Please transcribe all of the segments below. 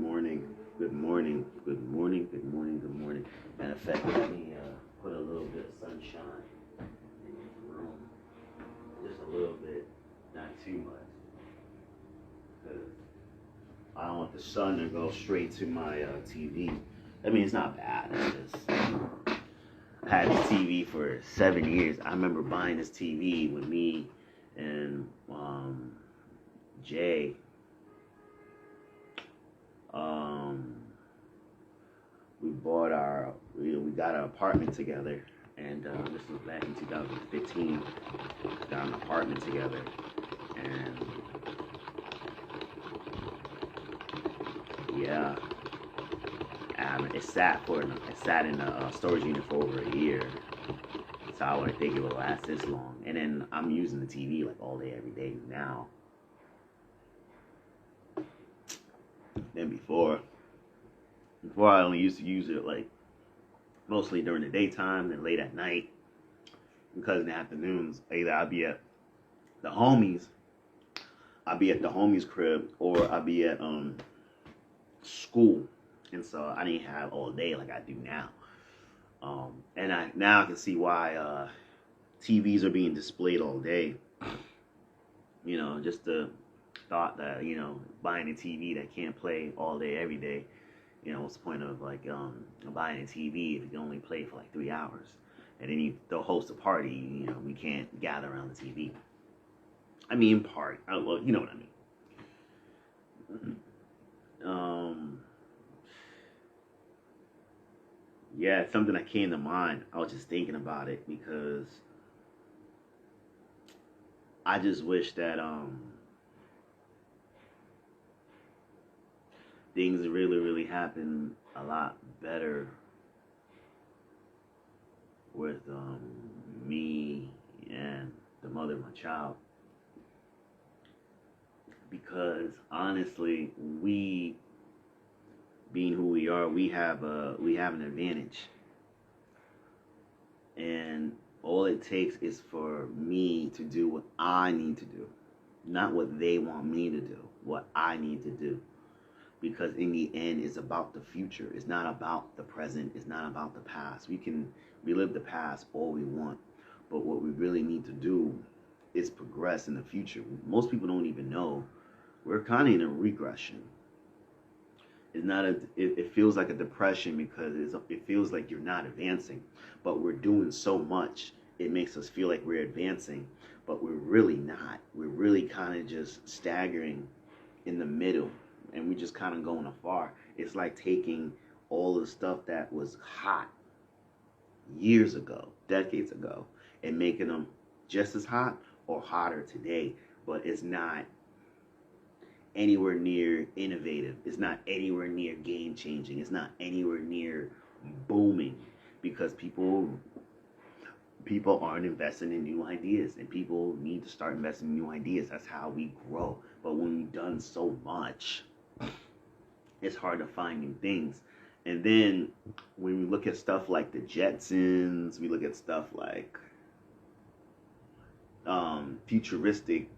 morning, good morning, good morning, good morning, good morning. Matter of fact, let me put a little bit of sunshine in this room. Just a little bit, not too much. Because I don't want the sun to go straight to my TV. I mean, it's not bad. It's just, I had this TV for 7 years. I remember buying this TV with me and Jay. We got our apartment together, and this was back in 2015. Got an apartment together, and yeah, it sat in a storage unit for over a year. So I wouldn't think it would last this long. And then I'm using the TV like all day, every day now. Than before I only used to use it like mostly during the daytime and late at night, because in the afternoons either I'd be at the homies crib, or I'd be at school, and so I didn't have all day like I do now. And now I can see why TVs are being displayed all day. Just the thought that buying a TV that can't play all day every day. What's the point of buying a TV if you can only play for like 3 hours, and then they'll host a party. We can't gather around the TV. I mean, part. Well, you know what I mean. Yeah, it's something that came to mind. I was just thinking about it because I just wish that things really, really happen a lot better with me and the mother of my child. Because honestly, we, being who we are, we have an advantage, and all it takes is for me to do what I need to do, not what they want me to do, what I need to do. Because in the end, it's about the future. It's not about the present. It's not about the past. We can relive the past all we want, but what we really need to do is progress in the future. Most people don't even know we're kind of in a regression. It's not it feels like a depression because it feels like you're not advancing, but we're doing so much. It makes us feel like we're advancing, but we're really not. We're really kind of just staggering in the middle, and we just kind of going afar. It's like taking all the stuff that was hot years ago, decades ago, and making them just as hot or hotter today, but it's not anywhere near innovative. It's not anywhere near game changing. It's not anywhere near booming, because people aren't investing in new ideas, and people need to start investing in new ideas. That's how we grow. But when we've done so much, it's hard to find new things. And then when we look at stuff like the Jetsons, we look at stuff like futuristic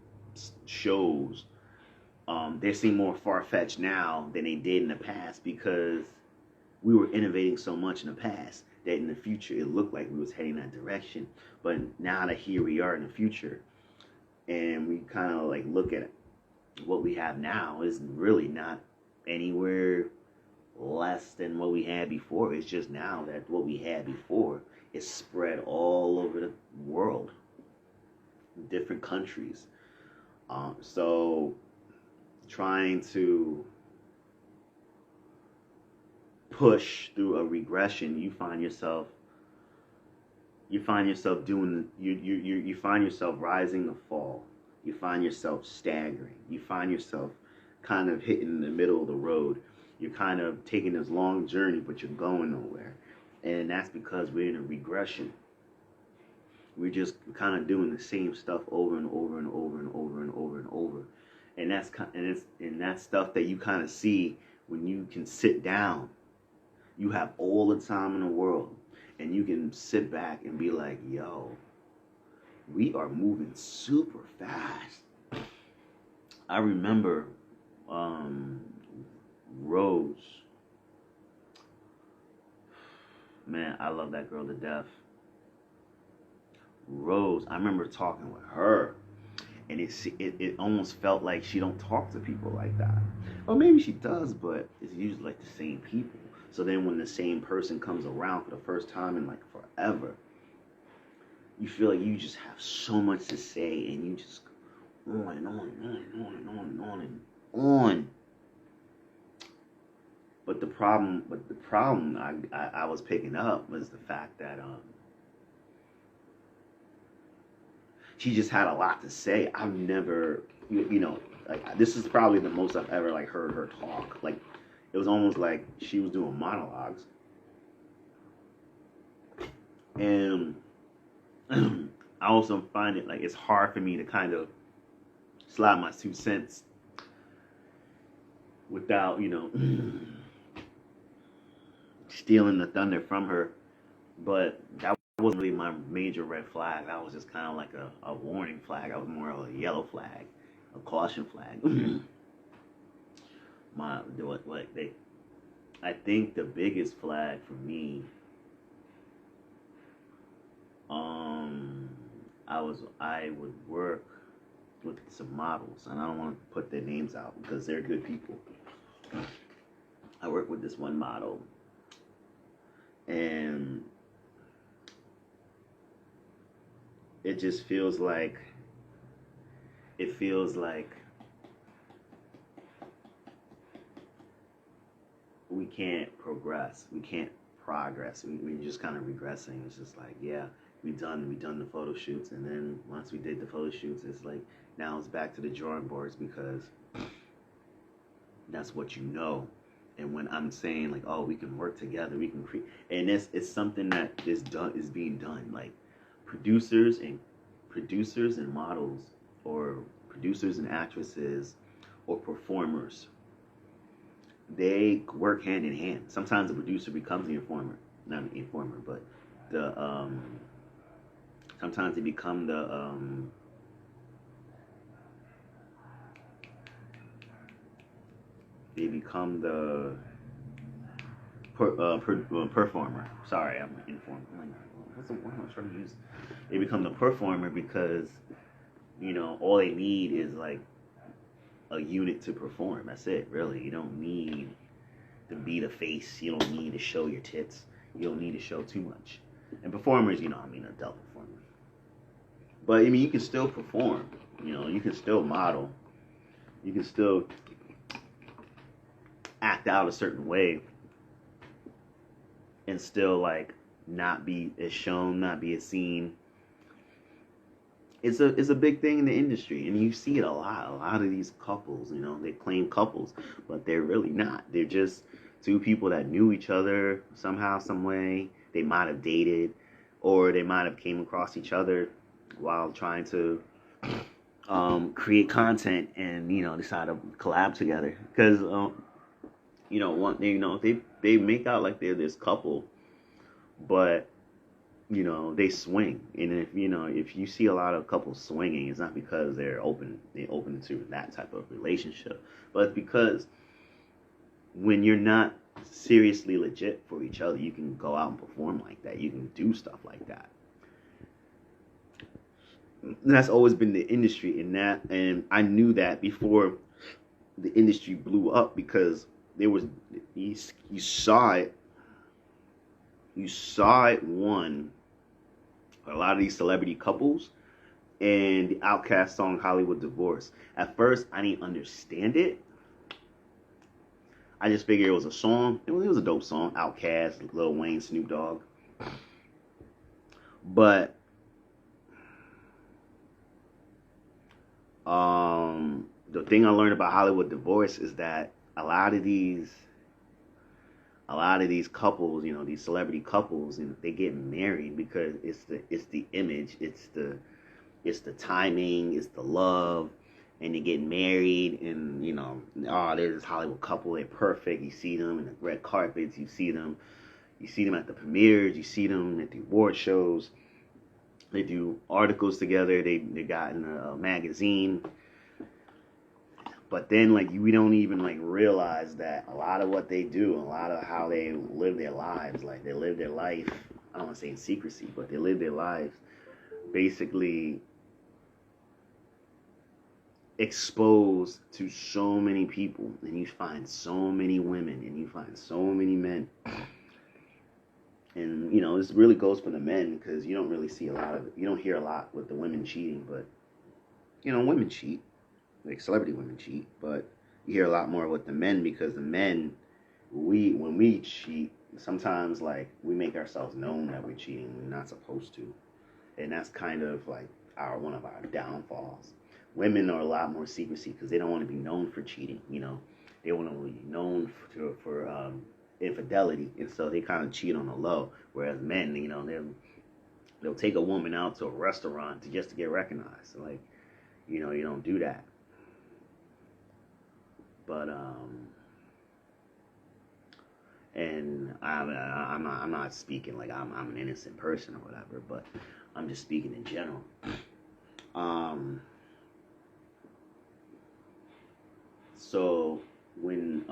shows, they seem more far-fetched now than they did in the past, because we were innovating so much in the past that in the future it looked like we was heading that direction. But now that here we are in the future, and we kind of like look at what we have now, is really not anywhere less than what we had before. It's just now that what we had before is spread all over the world, different countries. So trying to push through a regression, you find yourself doing, you find yourself rising or fall. You find yourself staggering. You find yourself kind of hitting the middle of the road. You're kind of taking this long journey, but you're going nowhere. And that's because we're in a regression. We're just kind of doing the same stuff over and over and over and over and over and over. And that's stuff that you kind of see when you can sit down. You have all the time in the world, and you can sit back and be like, yo, we are moving super fast. I remember Rose, man, I love that girl to death. Rose, I remember talking with her, and it almost felt like she don't talk to people like that. Or maybe she does, but it's usually like the same people. So then when the same person comes around for the first time in like forever, you feel like you just have so much to say, and you just go on and on and on and on and on and on and on. But the problem I was picking up was the fact that she just had a lot to say. I've never, like this is probably the most I've ever like heard her talk. Like it was almost like she was doing monologues, and I also find it like it's hard for me to kind of slide my 2 cents without stealing the thunder from her. But that wasn't really my major red flag. That was just kind of like a warning flag. That was more of a yellow flag, a caution flag. What they, I think the biggest flag for me, um, I would work with some models, and I don't want to put their names out because they're good people. I work with this one model, and it just feels like we can't progress. We can't progress. We're just kind of regressing. It's just like, yeah, we done the photo shoots, and then once we did the photo shoots, it's like now it's back to the drawing boards because that's what you know. And when I'm saying like, oh, we can work together, we can create, and it's something that is being done. Like producers and models, or producers and actresses, or performers, they work hand in hand. Sometimes the producer becomes the informer, not an informer, but the sometimes they become the performer. Sorry, I'm informed. I'm like, what am I trying to use? They become the performer because all they need is like a unit to perform. That's it, really. You don't need to be the face. You don't need to show your tits. You don't need to show too much. And performers, adult performers. But you can still perform. You can still model. You can still act out a certain way and still like not be as shown, not be as seen. It's a big thing in the industry, and you see it a lot. A lot of these couples, they claim couples, but they're really not. They're just two people that knew each other somehow, some way. They might have dated, or they might have came across each other while trying to create content, and decide to collab together. Because they make out like they're this couple, but they swing. And if you see a lot of couples swinging, it's not because they're open to that type of relationship, but it's because when you're not seriously legit for each other, you can go out and perform like that. You can do stuff like that. And that's always been the industry in that, and I knew that before the industry blew up, because there was you saw it. You saw it, one, a lot of these celebrity couples, and the Outkast song Hollywood Divorce. At first, I didn't understand it. I just figured it was a song. It was a dope song. Outkast, Lil Wayne, Snoop Dogg. But the thing I learned about Hollywood Divorce is that a lot of these couples, these celebrity couples, they get married because it's the image, it's the timing, it's the love, and they get married, and there's this Hollywood couple, they're perfect. You see them in the red carpets, you see them at the premieres, you see them at the award shows. They do articles together. They got in a magazine. But then, like, we don't even, like, realize that a lot of what they do, a lot of how they live their lives, like, they live their life, I don't want to say in secrecy, but they live their lives basically exposed to so many people. And you find so many women, and you find so many men. And, you know, this really goes for the men, because you don't really see a lot of it. You don't hear a lot with the women cheating, but, you know, women cheat. Like, celebrity women cheat, but you hear a lot more with the men, because the men, when we cheat, sometimes, like, we make ourselves known that we're cheating. We're not supposed to. And that's kind of, like, one of our downfalls. Women are a lot more secrecy, because they don't want to be known for cheating, you know. They want to be known for infidelity, and so they kind of cheat on the low. Whereas men, you know, they'll take a woman out to a restaurant just to get recognized. Like, you know, you don't do that. But and I'm not speaking like I'm an innocent person or whatever, but I'm just speaking in general. So when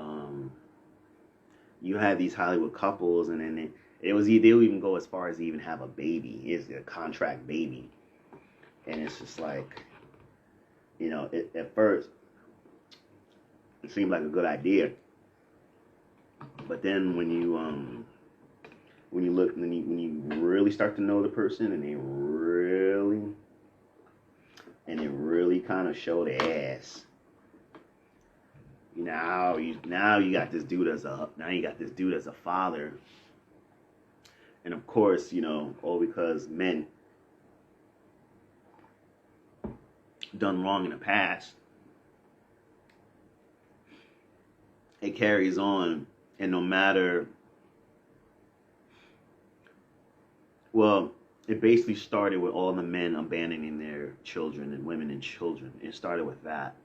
you have these Hollywood couples, and then they'll even go as far as even have a baby. It's a contract baby, and it's just like, you know, at first it seemed like a good idea, but then when you look, when you really start to know the person, and they really kind of show their ass. Now you got this dude as a father, and of course, you know, all because men done wrong in the past, it carries on, and no matter, well, it basically started with all the men abandoning their children and women and children. It started with that.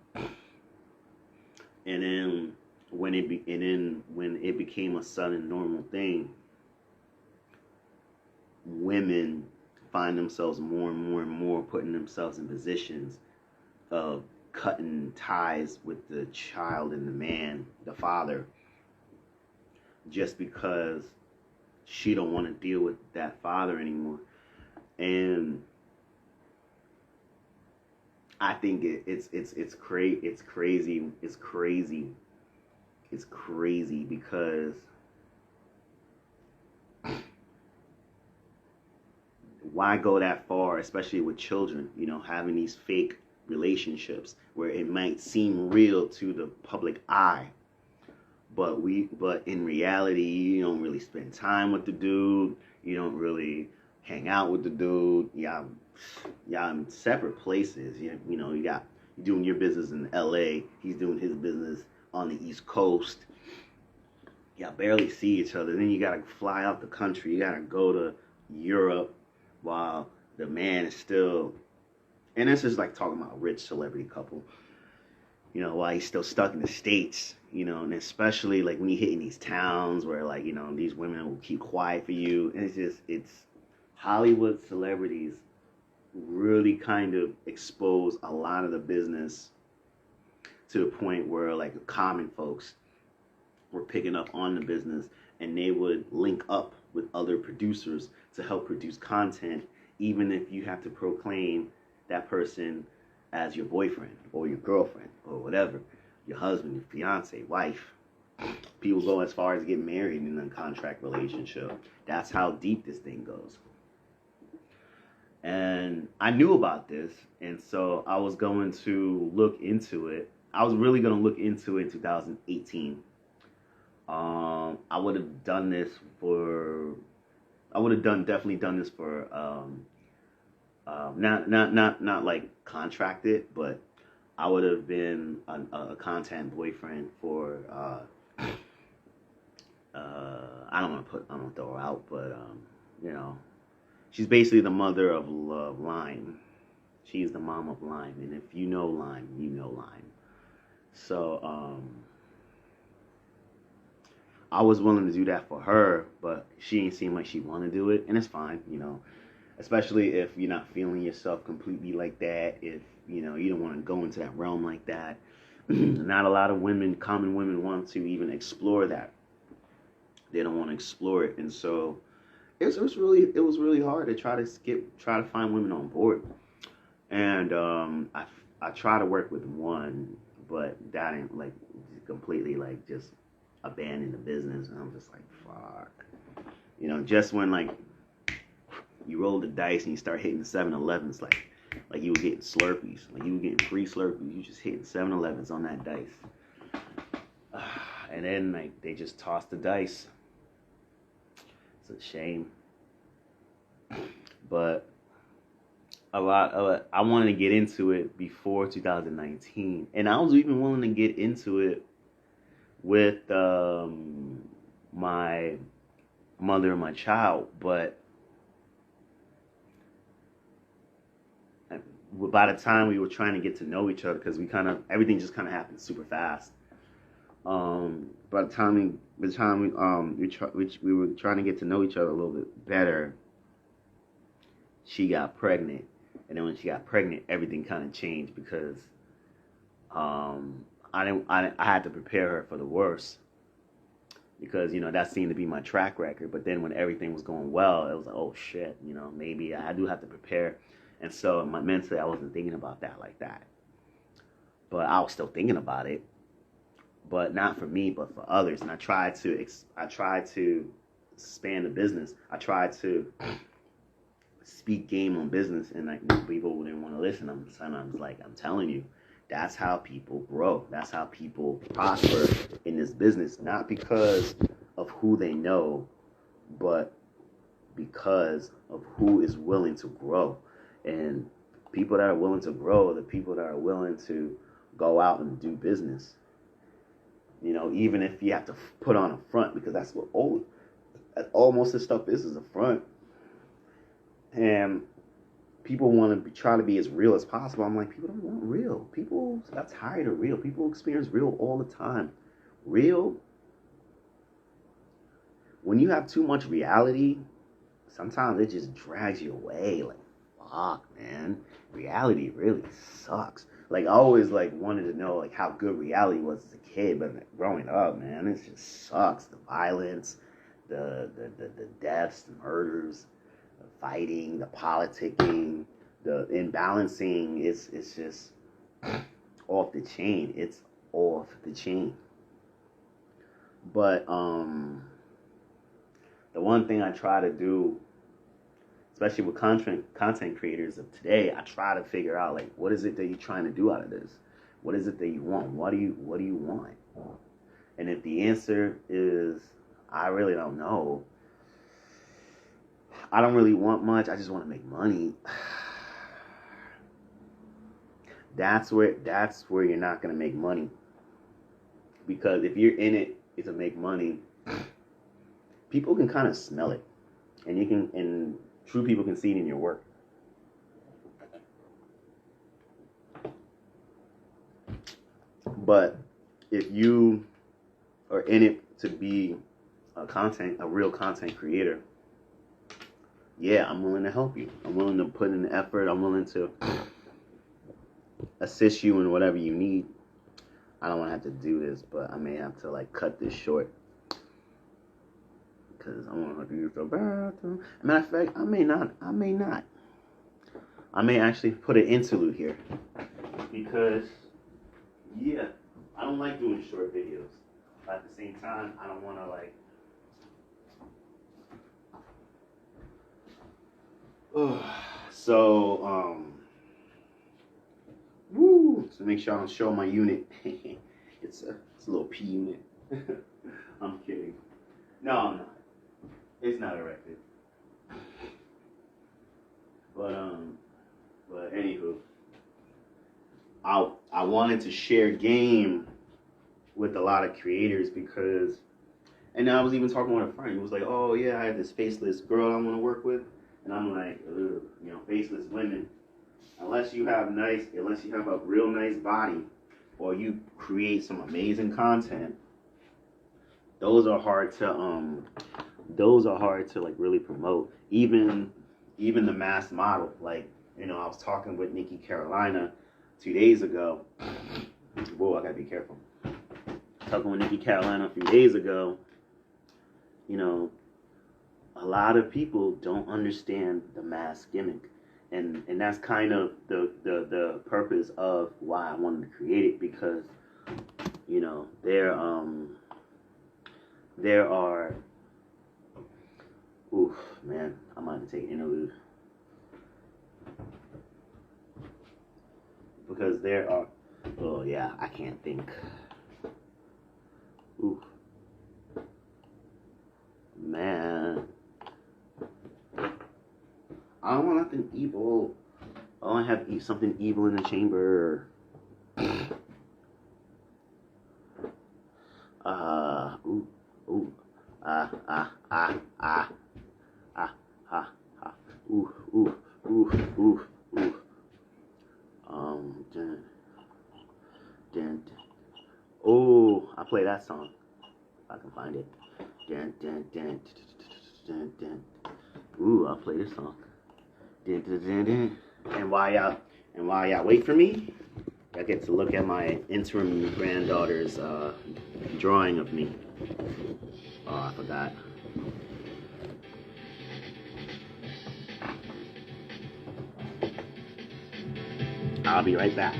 And then when it became a sudden normal thing, women find themselves more and more putting themselves in positions of cutting ties with the child and the man, the father, just because she don't want to deal with that father anymore. And I think it's crazy because why go that far, especially with children, you know, having these fake relationships where it might seem real to the public eye, but in reality, you don't really spend time with the dude, you don't really hang out with the dude, y'all in separate places. You know, you're doing your business in LA, he's doing his business on the East Coast. Y'all barely see each other. Then you gotta fly out the country, you gotta go to Europe while the man is still, and this is like talking about a rich celebrity couple, you know, while he's still stuck in the States, you know, and especially like when you hit in these towns where, like, you know, these women will keep quiet for you. And it's Hollywood celebrities really kind of expose a lot of the business to the point where, like, common folks were picking up on the business, and they would link up with other producers to help produce content, even if you have to proclaim that person as your boyfriend or your girlfriend or whatever, your husband, your fiance, wife. People go as far as getting married in a contract relationship. That's how deep this thing goes. And I knew about this, and so I was going to look into it. I was really going to look into it in 2018. I would have done this for, definitely done this for, not like contracted, but I would have been a content boyfriend for, I don't want to throw her out, but, you know, she's basically the mother of Lime. She's the mom of Lime, and if you know Lime, you know Lime. So, I was willing to do that for her, but she didn't seem like she wanted to do it, and it's fine, you know. Especially if you're not feeling yourself completely like that, if, you know, you don't want to go into that realm like that. Not a lot of women, common women, want to even explore that. They don't want to explore it, and so it was really hard to try to find women on board. And I try to work with one, but that ain't like completely like just abandon the business, and I'm just like fuck. Just when like you roll the dice and you start hitting the 7-Elevens, like you were getting Slurpees, like you were getting free Slurpees, you just hitting 7-Elevens on that dice, and then like they just toss the dice. It's a shame, but a lot of I wanted to get into it before 2019, and I was even willing to get into it with my mother and my child, but by the time we were trying to get to know each other, because everything just kind of happened super fast. By the time we were trying to get to know each other a little bit better, she got pregnant, and then when she got pregnant, everything kind of changed because I had to prepare her for the worst, because that seemed to be my track record. But then when everything was going well, it was like, oh shit, maybe I do have to prepare. And so mentally, I wasn't thinking about that like that. But I was still thinking about it, but not for me, but for others. And I tried to expand the business. I tried to speak game on business, and like people didn't want to listen. I'm telling you, that's how people grow. That's how people prosper in this business. Not because of who they know, but because of who is willing to grow. And people that are willing to grow are the people that are willing to go out and do business. Even if you have to put on a front, because that's what almost this stuff is a front. And people want to try to be as real as possible. I'm like, people don't want real. People are tired of real. People experience real all the time. Real, when you have too much reality, sometimes it just drags you away. Like, fuck, man. Reality really sucks. Like, I always wanted to know how good reality was as a kid, but growing up, man, it just sucks. The violence, the deaths, the murders, the fighting, the politicking, the imbalancing. It's just off the chain. It's off the chain. But the one thing I try to do, especially with content creators of today, I try to figure out what is it that you're trying to do out of this? What is it that you want? What do you want? And if the answer is I really don't know, I don't really want much, I just want to make money, that's where you're not going to make money. Because if you're in it to make money, people can kind of smell it, and true people can see it in your work. But if you are in it to be a real content creator, yeah, I'm willing to help you. I'm willing to put in the effort. I'm willing to assist you in whatever you need. I don't want to have to do this, but I may have to cut this short, because I want to have to use the bathroom. Matter of fact, I may not. I may actually put an interlude here, because yeah, I don't like doing short videos. But at the same time, I don't want to so to make sure I don't show my unit. it's a little P unit. I'm kidding. No, I'm not. It's not erected. But anywho, I wanted to share game with a lot of creators, because, and I was even talking with a friend. He was like, "Oh yeah, I have this faceless girl I want to work with," and I'm like, faceless women. Unless you have a real nice body, or you create some amazing content, those are hard to really promote. Even the mass model, I was talking with Nikki Carolina 2 days ago, Whoa, I gotta be careful. Talking with Nikki Caroline a few days ago, you know, a lot of people don't understand the mask gimmick. And that's kind of the purpose of why I wanted to create it, because, you know, there are, oof, man, I'm gonna have to take an interlude. Because there are, oh yeah, I can't think. Oof. Man. I don't want nothing evil. I don't have something evil in the chamber. Ooh, ooh, ah, ah, ah, ah, ah, ah, ah, ooh, ooh, ooh, ooh, ooh. Dun, dun, dun. Oh, I play that song. If I can find it. Dun, dun, dun, dun, dun, dun. Ooh, I'll play this song. Dun, dun, dun, dun. And while y'all wait for me, I get to look at my interim granddaughter's drawing of me. Oh, I forgot. I'll be right back.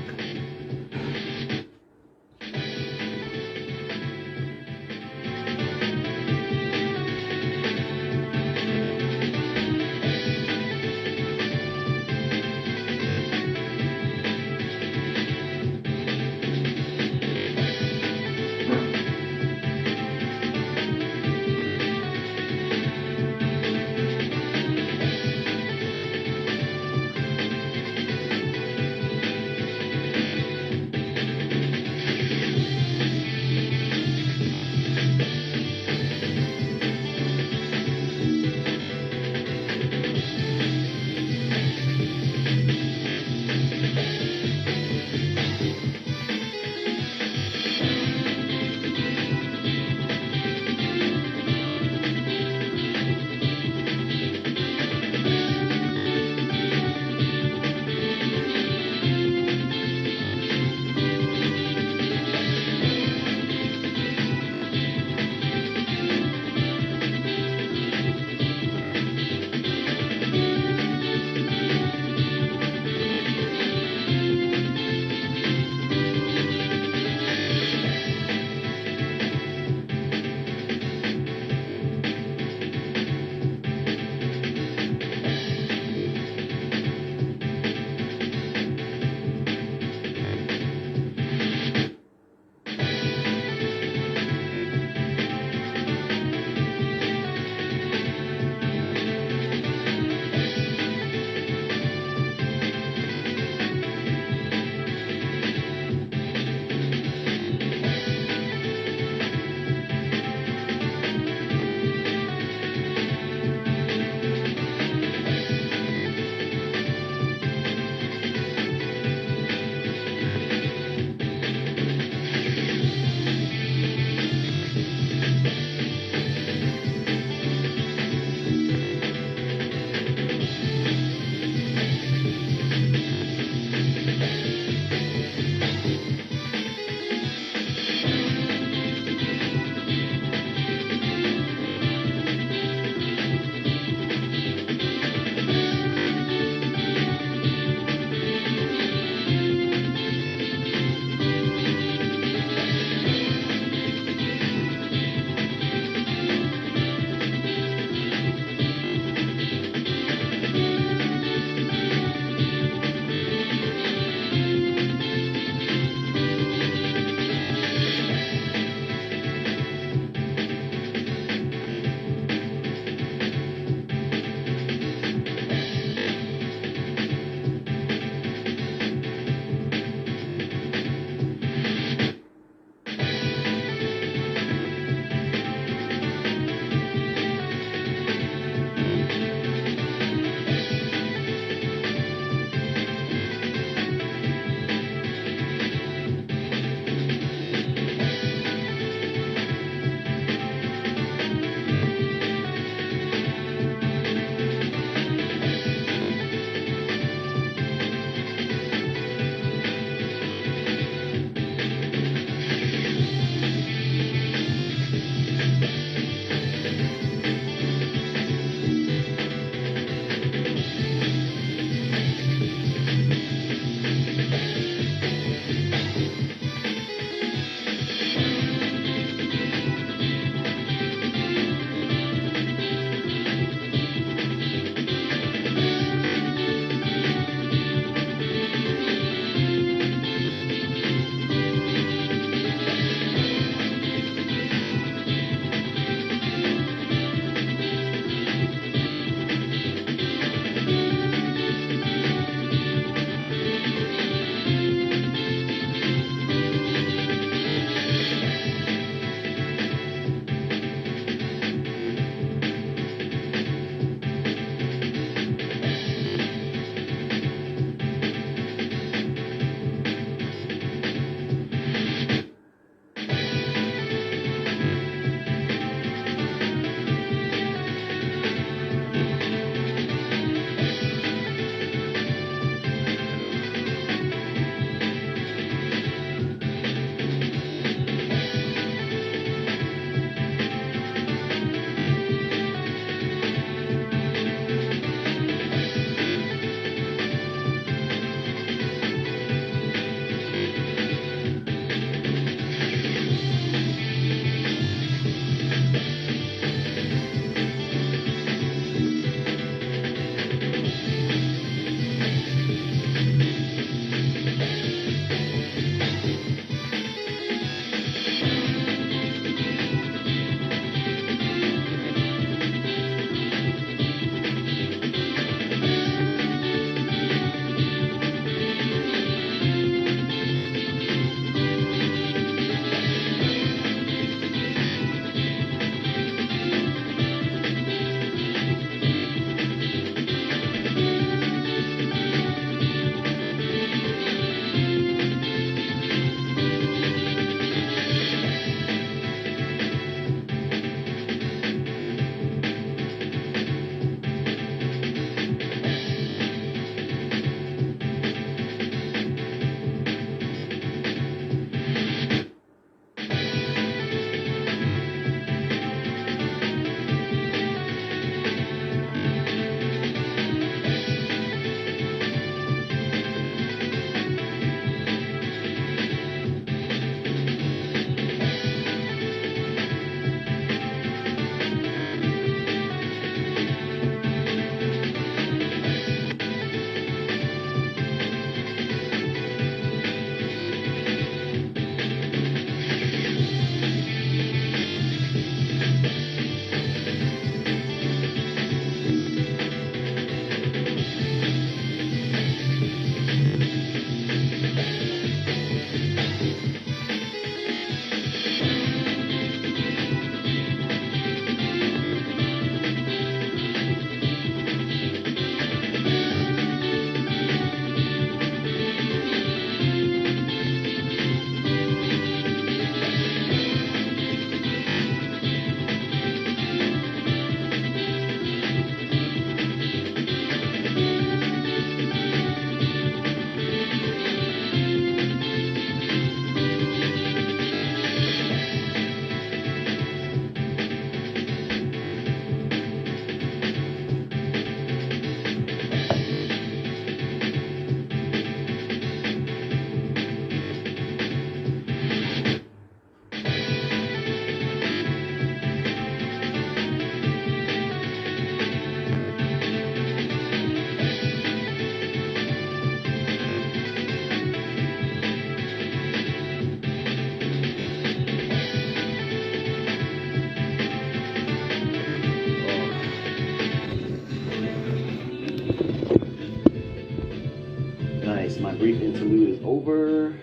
over.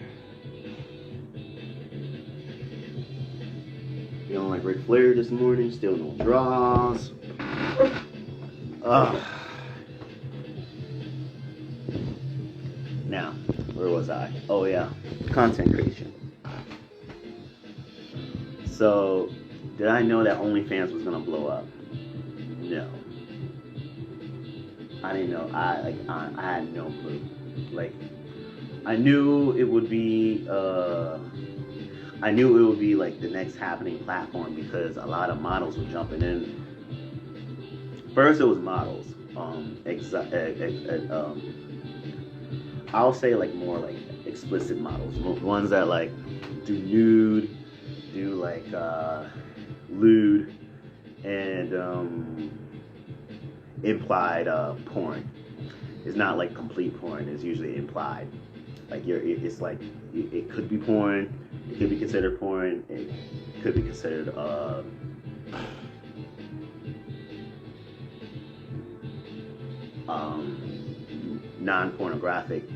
Feeling like Ric Flair this morning, still no draws. Now, where was I? Oh yeah, content creation. So, did I know that OnlyFans was gonna blow up? No. I didn't know. I had no clue. Like, I knew it would be like the next happening platform because a lot of models were jumping in. First, it was models. I'll say like more like explicit models, ones that like do nude, do like lewd, and implied porn. It's not like complete porn. It's usually implied. Like it's like it could be porn. It could be considered porn. It could be considered non-pornographic.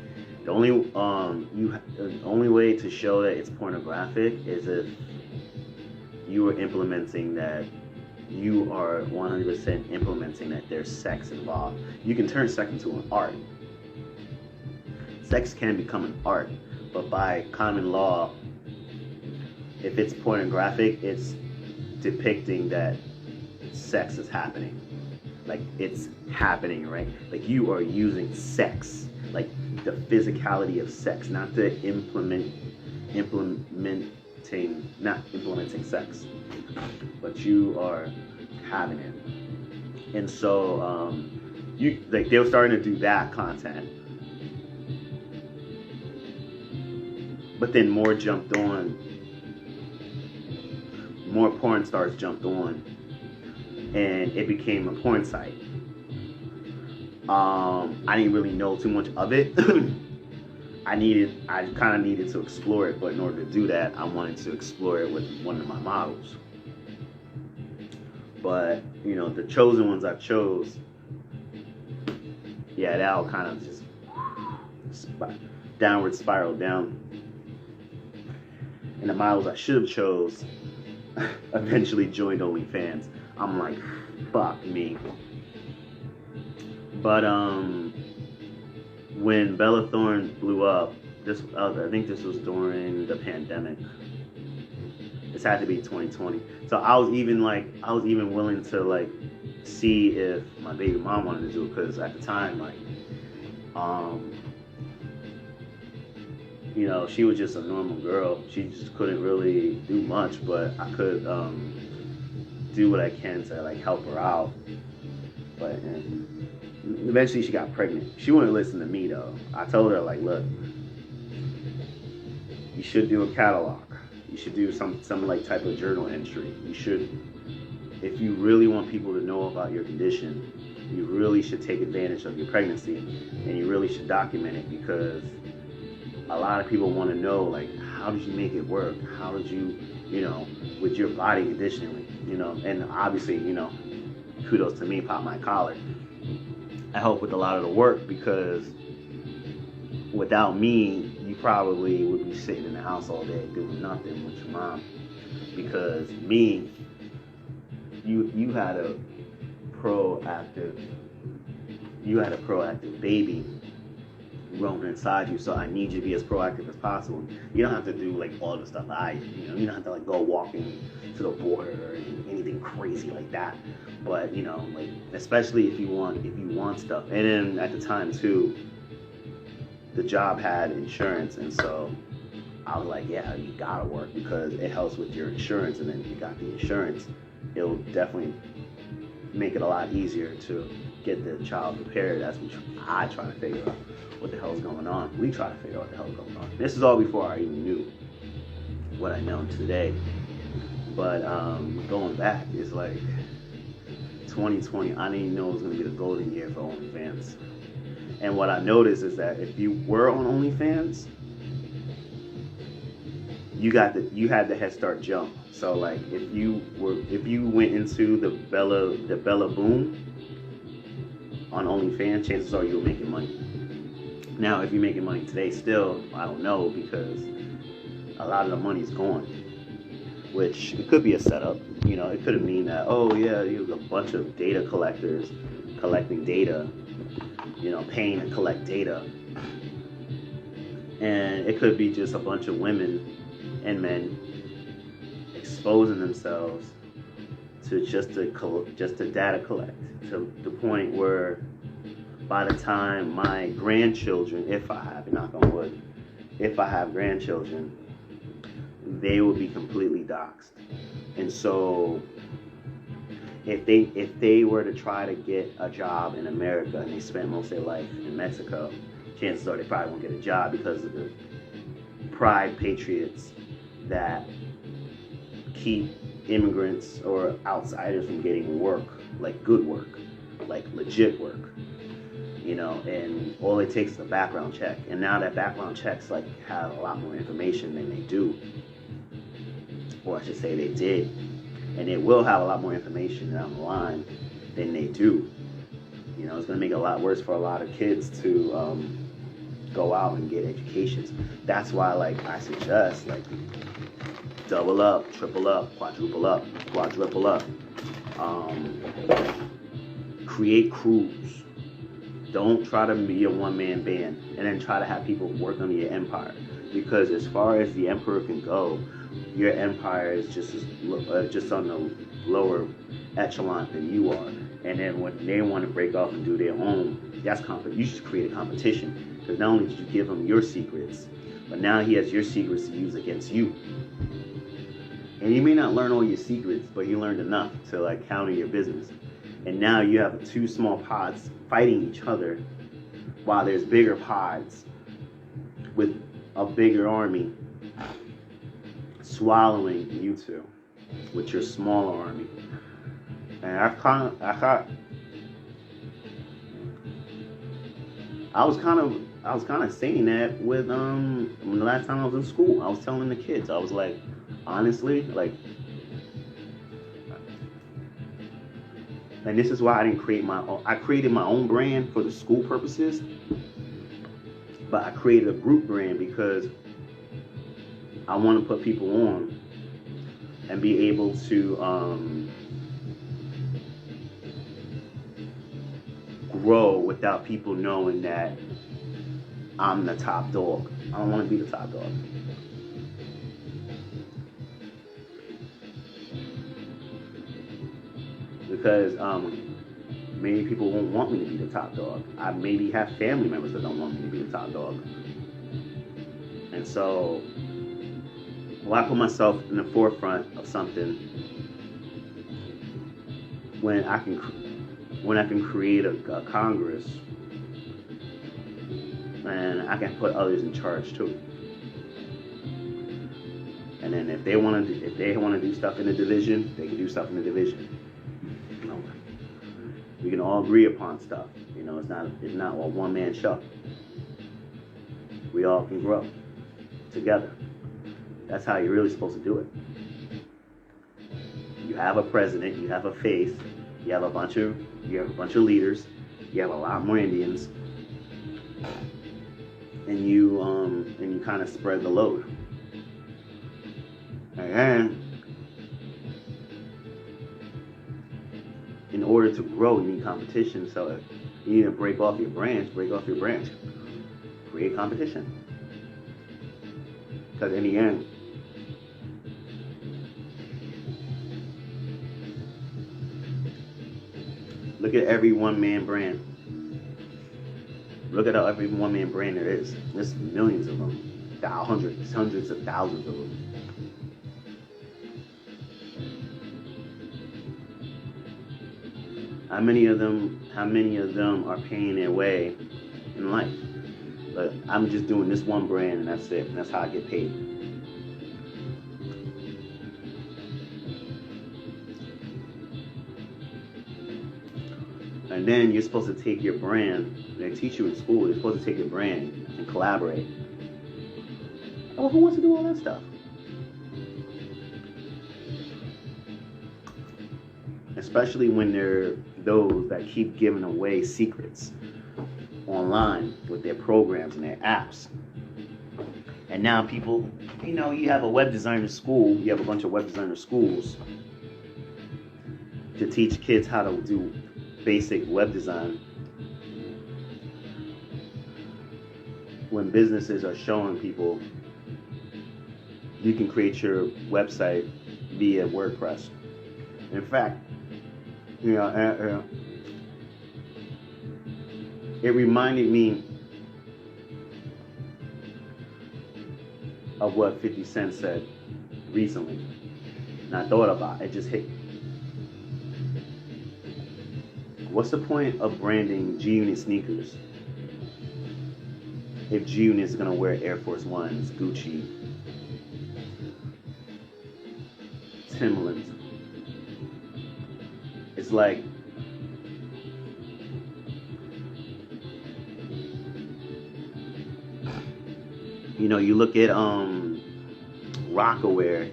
The only way to show that it's pornographic is if you are implementing that. You are 100% implementing that there's sex involved. You can turn sex into an art. Sex can become an art, but by common law, if it's pornographic, it's depicting that sex is happening. Like, it's happening, right? Like, you are using sex, like the physicality of sex, not the not implementing sex, but you are having it. And so they were starting to do that content, but then more porn stars jumped on, and it became a porn site. I didn't really know too much of it. I kind of needed to explore it, but in order to do that, I wanted to explore it with one of my models. But, the chosen ones I chose, yeah, that all kind of just downward spiral down. And the models I should have chose eventually joined OnlyFans. I'm like, fuck me. But, when Bella Thorne blew up, I think this was during the pandemic. This had to be 2020. So I was even willing to like see if my baby mom wanted to do it, because at the time, like, she was just a normal girl. She just couldn't really do much, but I could do what I can to like help her out. But eventually she got pregnant. She wouldn't listen to me though. I told her, like, look, you should do a catalog. You should do some like type of journal entry. You should, if you really want people to know about your condition, you really should take advantage of your pregnancy, and you really should document it, because a lot of people want to know, like, how did you make it work? How did you, with your body conditioning, and obviously, kudos to me, pop my collar. I help with a lot of the work, because without me, you probably would be sitting in the house all day doing nothing with your mom. Because me, you had a proactive baby growing inside you, so I need you to be as proactive as possible. You don't have to do like all the stuff you don't have to like go walking to the border or anything crazy like that. But like, especially if you want stuff. And then at the time too, the job had insurance, and so I was like, yeah, you gotta work, because it helps with your insurance. And then if you got the insurance, it'll definitely make it a lot easier to get the child prepared. That's what I try to figure out what the hell's going on. We try to figure out what the hell's going on. This is all before I even knew what I know today. But going back, it's like 2020, I didn't even know it was going to be the golden year for OnlyFans. And what I noticed is that if you were on OnlyFans, you had the head start jump. So like, if you went into the Bella boom on OnlyFans, chances are you were making money. Now, if you're making money today, still, I don't know, because a lot of the money's gone. Which it could be a setup. It could mean that, oh yeah, you have a bunch of data collectors collecting data, paying to collect data. And it could be just a bunch of women and men exposing themselves to just to data collect, to the point where by the time my grandchildren, if I have, knock on wood, if I have grandchildren, they will be completely doxxed. And so if they were to try to get a job in America and they spent most of their life in Mexico, chances are they probably won't get a job because of the pride patriots that keep immigrants or outsiders from getting work, like good work, like legit work. And all it takes is a background check. And now that background checks have a lot more information than they do. Or I should say they did. And it will have a lot more information down the line than they do. It's going to make it a lot worse for a lot of kids to go out and get educations. That's why, I suggest, double up, triple up, quadruple up. Create crews. Don't try to be a one-man band and then try to have people work under your empire. Because as far as the emperor can go, your empire is just on the lower echelon than you are. And then when they want to break off and do their own, you should create a competition. Because not only did you give him your secrets, but now he has your secrets to use against you. And you may not learn all your secrets, but you learned enough to counter your business. And now you have two small pods fighting each other while there's bigger pods with a bigger army swallowing you two with your smaller army. And I was kind of saying that with the last time I was in school. I was telling the kids, I was like, honestly, and this is why I didn't create I created my own brand for the school purposes, but I created a group brand because I want to put people on and be able to grow without people knowing that I'm the top dog. I don't want to be the top dog. Because many people won't want me to be the top dog. I maybe have family members that don't want me to be the top dog. And so, I put myself in the forefront of something when I can create a Congress, and I can put others in charge too. And then if they want to do stuff in the division, they can do stuff in the division. We can all agree upon stuff. It's not a one-man show. We all can grow together. That's how you're really supposed to do it. You have a president, you have a face, you have a bunch of leaders, you have a lot more Indians, and you kind of spread the load. And in order to grow, you need competition. So you need to break off your branch, create competition. Because in the end, look at every one-man brand. Look at every one-man brand there is. There's millions of them. Hundreds of thousands of them. How many of them are paying their way in life? But I'm just doing this one brand and that's it. And that's how I get paid. And then you're supposed to take your brand. They teach you in school. You're supposed to take your brand and collaborate. Oh, who wants to do all that stuff? Especially when they're those that keep giving away secrets. online with their programs and their apps. And now people, you have a web designer school, you have a bunch of web designer schools to teach kids how to do basic web design, when businesses are showing people you can create your website via WordPress. In fact, it reminded me of what 50 Cent said recently. And I thought about it, it just hit. What's the point of branding G-Unit sneakers if G-Unit is going to wear Air Force Ones, Gucci, Timberlands? It's like, you look at Rockaware,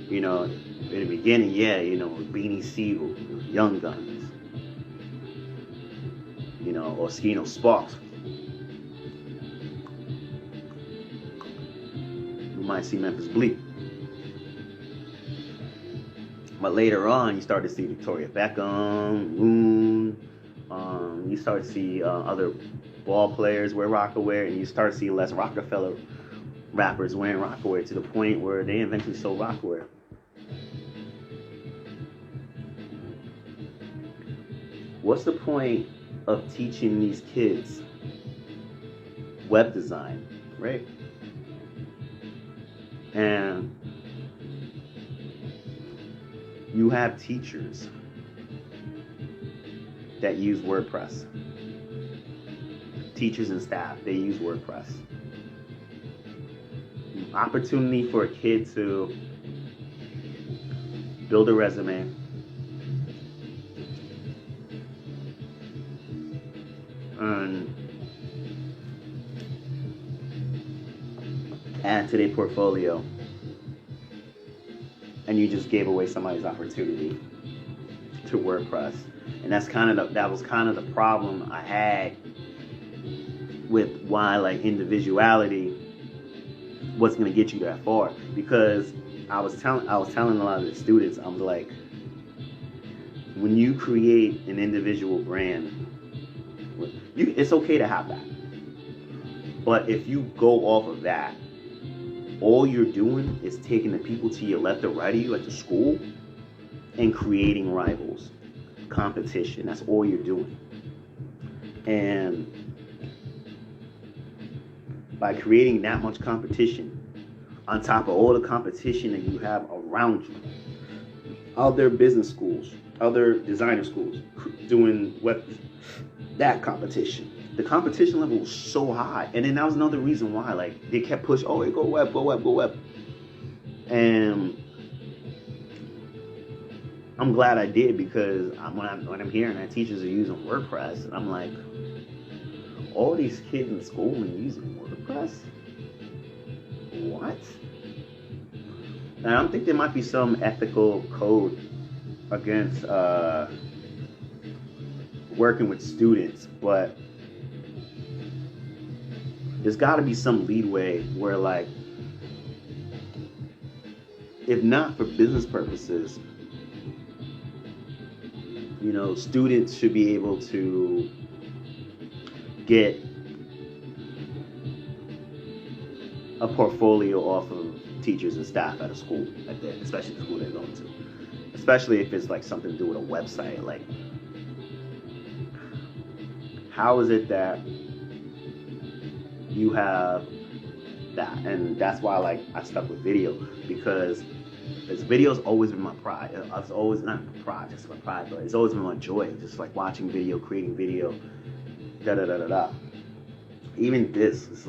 in the beginning, Beanie Siegel, Young Guns, or Sparks. You might see Memphis Bleak. But later on, you start to see Victoria Beckham, Loon. You start to see other ball players wear Rockaware, and you start to see less Rockefeller rappers wearing Rockaware, to the point where they eventually sold Rockaware. What's the point of teaching these kids web design, right? And you have teachers that use WordPress. Teachers and staff, they use WordPress. Opportunity for a kid to build a resume, and add to their portfolio, and you just gave away somebody's opportunity to WordPress. And that was kind of the problem I had with why individuality wasn't going to get you that far, because I was telling a lot of the students, I'm like, when you create an individual brand, it's okay to have that, but if you go off of that, all you're doing is taking the people to your left or right of you at the school and creating rivals, competition. That's all you're doing. And by creating that much competition, on top of all the competition that you have around you, other business schools, other designer schools doing that competition. The competition level was so high. And then that was another reason why, they kept pushing, oh, go web, go web, go web. And I'm glad I did, because when I'm hearing that teachers are using WordPress, and I'm like, all these kids in school are using WordPress? What? And I don't think there might be some ethical code against working with students, but there's got to be some leeway where, if not for business purposes, students should be able to get a portfolio off of teachers and staff at a school, especially the school they're going to. Especially if it's something to do with a website. How is it that you have that? And that's why I stuck with video, because video's always been my pride. It's always not pride, just my pride, but it's always been my joy. Just watching video, creating video, Even this is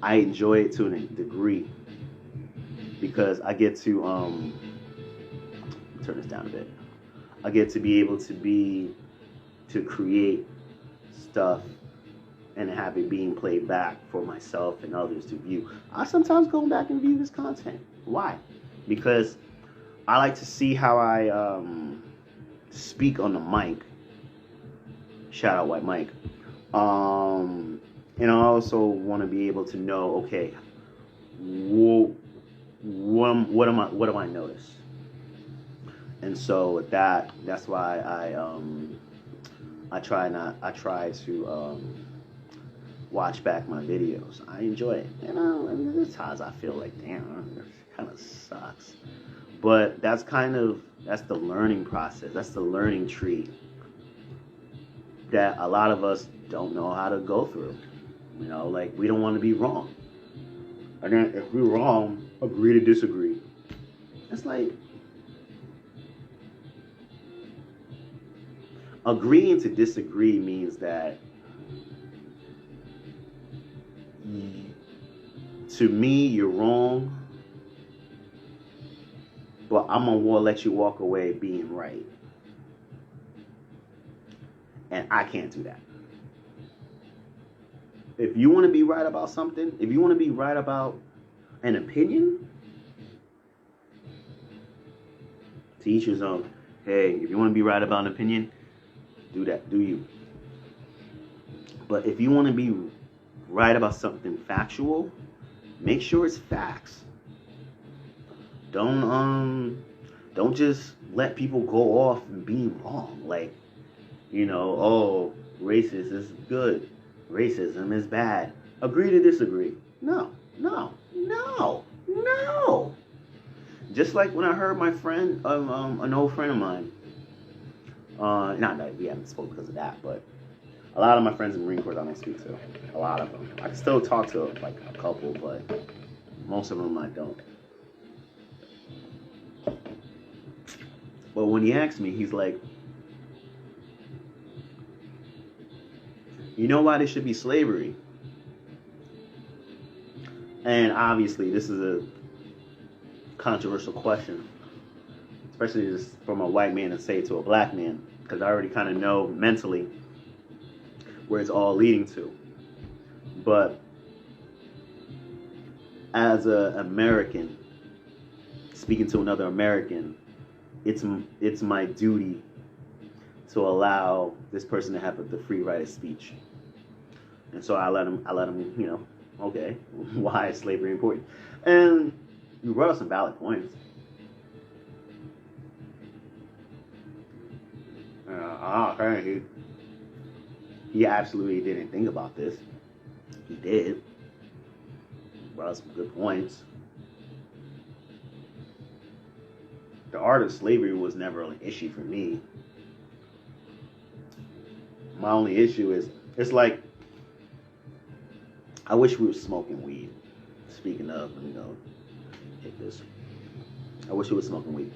I enjoy it to a degree, because I get to turn this down a bit. I get to be able to create stuff and have it being played back for myself and others to view. I sometimes go back and view this content. Why? Because I like to see how I speak on the mic. Shout out White Mike. And I also want to be able to know, okay, what am I notice? And so that's why I try to watch back my videos. I enjoy it. And there's times I feel like, damn, it kind of sucks. But that's the learning process. That's the learning tree that a lot of us don't know how to go through. Like we don't want to be wrong. And then if we're wrong, agree to disagree. It's like agreeing to disagree means that to me you're wrong, but I'm gonna let you walk away being right, and I can't do that. If you want to be right about something, if you want to be right about an opinion, to each his own. Hey, if you want to be right about an opinion, do that. Do you? But if you want to be right about something factual, make sure it's facts. Don't just let people go off and be wrong. Like, oh, racist is good, racism is bad. Agree to disagree. No. Just like when I heard my friend, an old friend of mine, not that we haven't spoken because of that, but a lot of my friends in the Marine Corps I don't speak to. A lot of them. I can still talk to like a couple, but most of them I don't. But when he asked me, he's like, you know why there should be slavery? And obviously, this is a controversial question, especially just from a white man to say it to a black man, because I already kind of know mentally where it's all leading to. But as an American, speaking to another American, it's my duty to allow this person to have the free right of speech. And so I let him, okay, why is slavery important? And you brought up some valid points. Apparently, he absolutely didn't think about this. He did. Brought up some good points. The art of slavery was never an issue for me. My only issue is, it's like, I wish we were smoking weed. Speaking of, hit this. I wish we were smoking weed.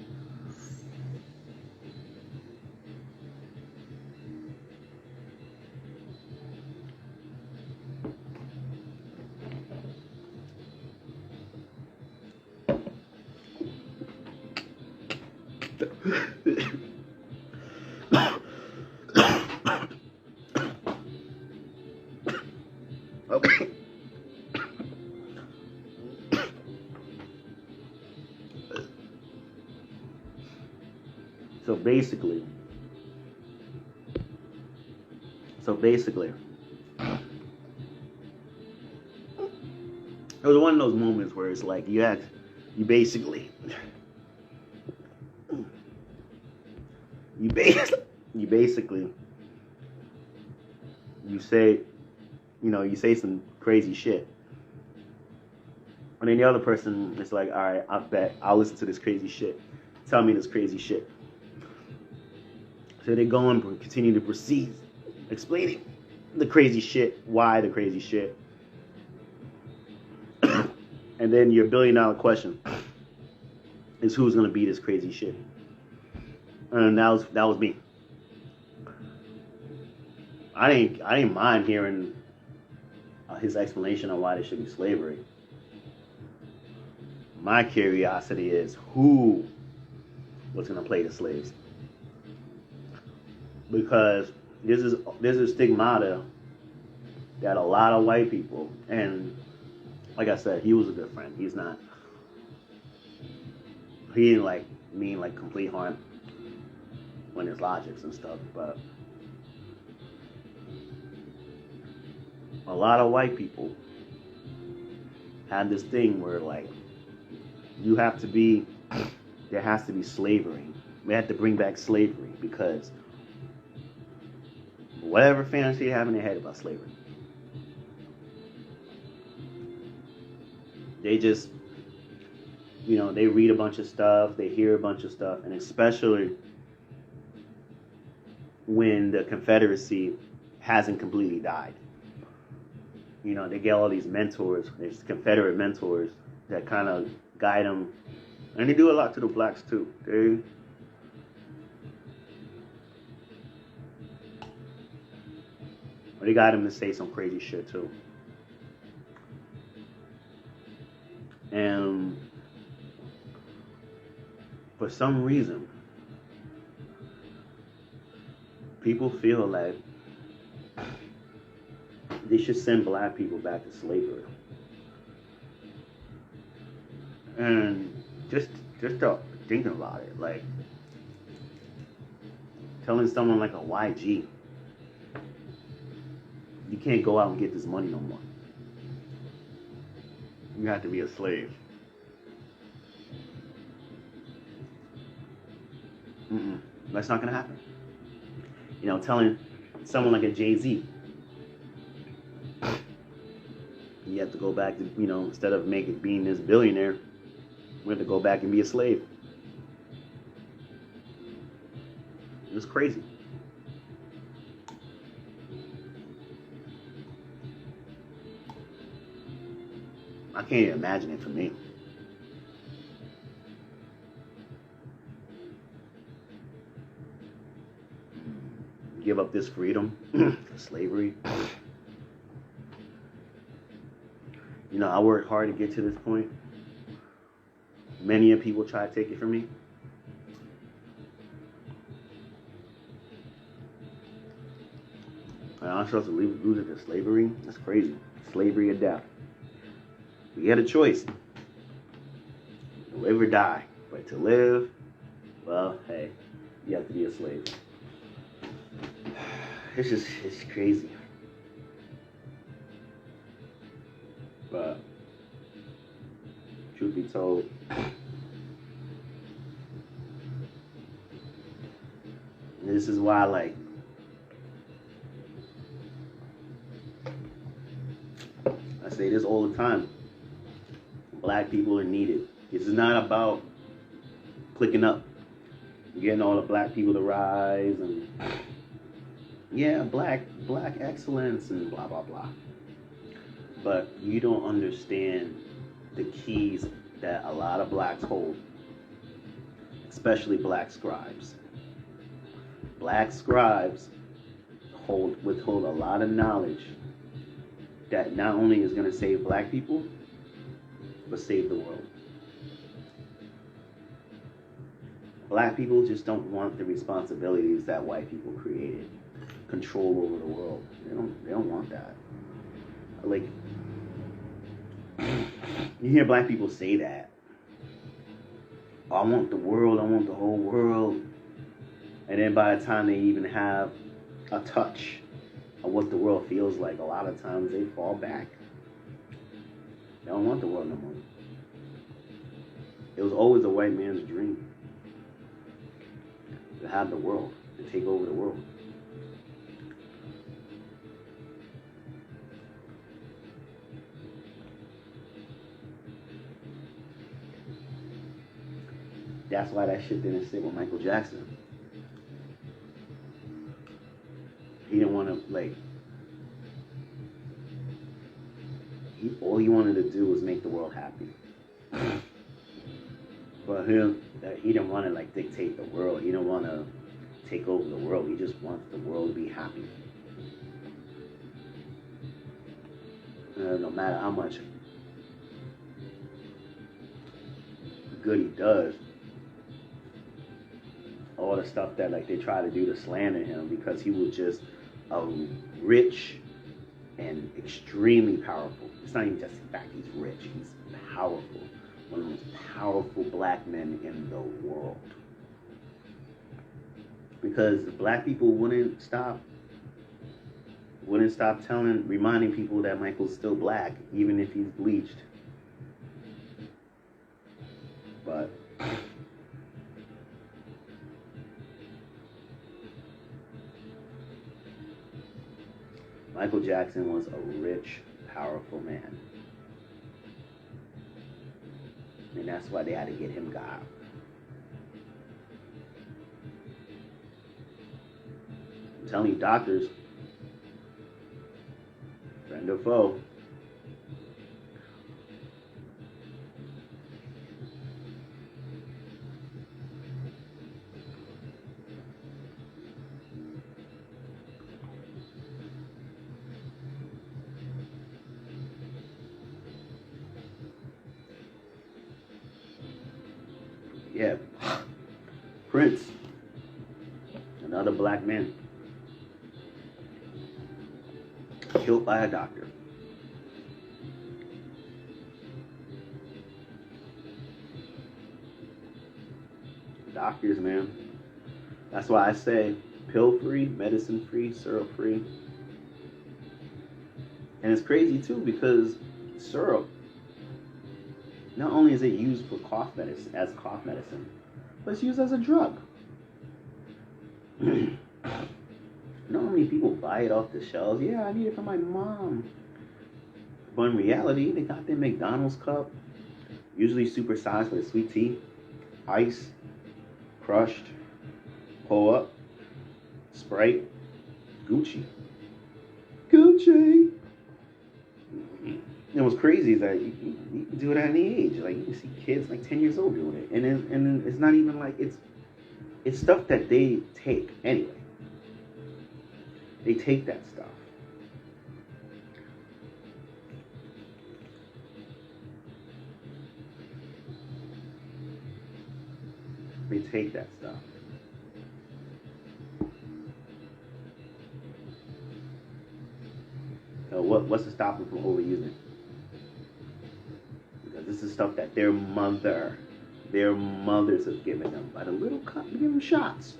Okay. So basically, it was one of those moments where it's like you basically you say you say some crazy shit, and then the other person is like, all right, I bet I'll listen to this crazy shit. Tell me this crazy shit. So they go and continue to proceed, explaining the crazy shit, why the crazy shit. And then your $1 billion question is who's gonna beat this crazy shit. And that was me. I didn't mind hearing his explanation on why there should be slavery. My curiosity is who was gonna play the slaves. Because there's a stigmata that a lot of white people, and like I said, he was a good friend. He didn't mean complete harm when his logics and stuff, but a lot of white people had this thing where like you have to be, there has to be slavery. We have to bring back slavery because whatever fantasy they have in their head about slavery, they just, they read a bunch of stuff, they hear a bunch of stuff, and especially when the Confederacy hasn't completely died. They get all these mentors, these Confederate mentors that kind of guide them, and they do a lot to the blacks too. They got them to say some crazy shit too. And for some reason, people feel like they should send black people back to slavery. And just thinking about it, like telling someone like a YG, you can't go out and get this money no more. You have to be a slave. That's not gonna happen. Telling someone like a Jay-Z, you have to go back to, instead of being this billionaire, we have to go back and be a slave. It was crazy. I can't even imagine it for me. Give up this freedom for slavery. I worked hard to get to this point. Many of people try to take it from me. And I'm supposed to lose it to slavery? That's crazy. Slavery or death. You had a choice. Live or die. But to live, well, hey, you have to be a slave. It's crazy. But truth be told, this is why, like, I say this all the time. Black people are needed. This is not about clicking up, getting all the black people to rise and black excellence and blah blah blah. But you don't understand the keys that a lot of blacks hold, especially black scribes. Black scribes withhold a lot of knowledge that not only is going to save black people, but save the world. Black people just don't want the responsibilities that white people created. Control over the world. They don't want that. Like, you hear black people say that. Oh, I want the world, I want the whole world. And then by the time they even have a touch of what the world feels like, a lot of times they fall back. They don't want the world no more. It was always a white man's dream to have the world, to take over the world. That's why that shit didn't sit with Michael Jackson. He didn't want to, like, all he wanted to do was make the world happy. But him, he didn't want to, like, dictate the world. He didn't want to take over the world. He just wants the world to be happy. No matter how much good he does, all the stuff that, like, they try to do to slander him because he was just a rich and extremely powerful. It's not even just the fact he's rich, he's powerful. One of the most powerful black men in the world. Because black people wouldn't stop wouldn't stop reminding people that Michael's still black, even if he's bleached. But Michael Jackson was a rich, powerful man. And that's why they had to get him God. I'm telling you, doctors, friend or foe, yeah. Prince, another black man, killed by a doctor. Doctors, man. That's why I say pill free, medicine free, syrup free. And it's crazy too because syrup, not only is it used for cough medicine, but it's used as a drug. You know how many people buy it off the shelves? Yeah, I need it for my mom. But in reality, they got their McDonald's cup, usually supersized with sweet tea, ice, crushed, pull up, Sprite, Gucci. And what's crazy is that you can do it at any age. Like you can see kids like 10 years old doing it, and it's not even like it's stuff that they take anyway. They take that stuff. They take that stuff. So what's to stop them from overusing it? Because this is stuff that their mothers have given them by the little cup. Give them shots.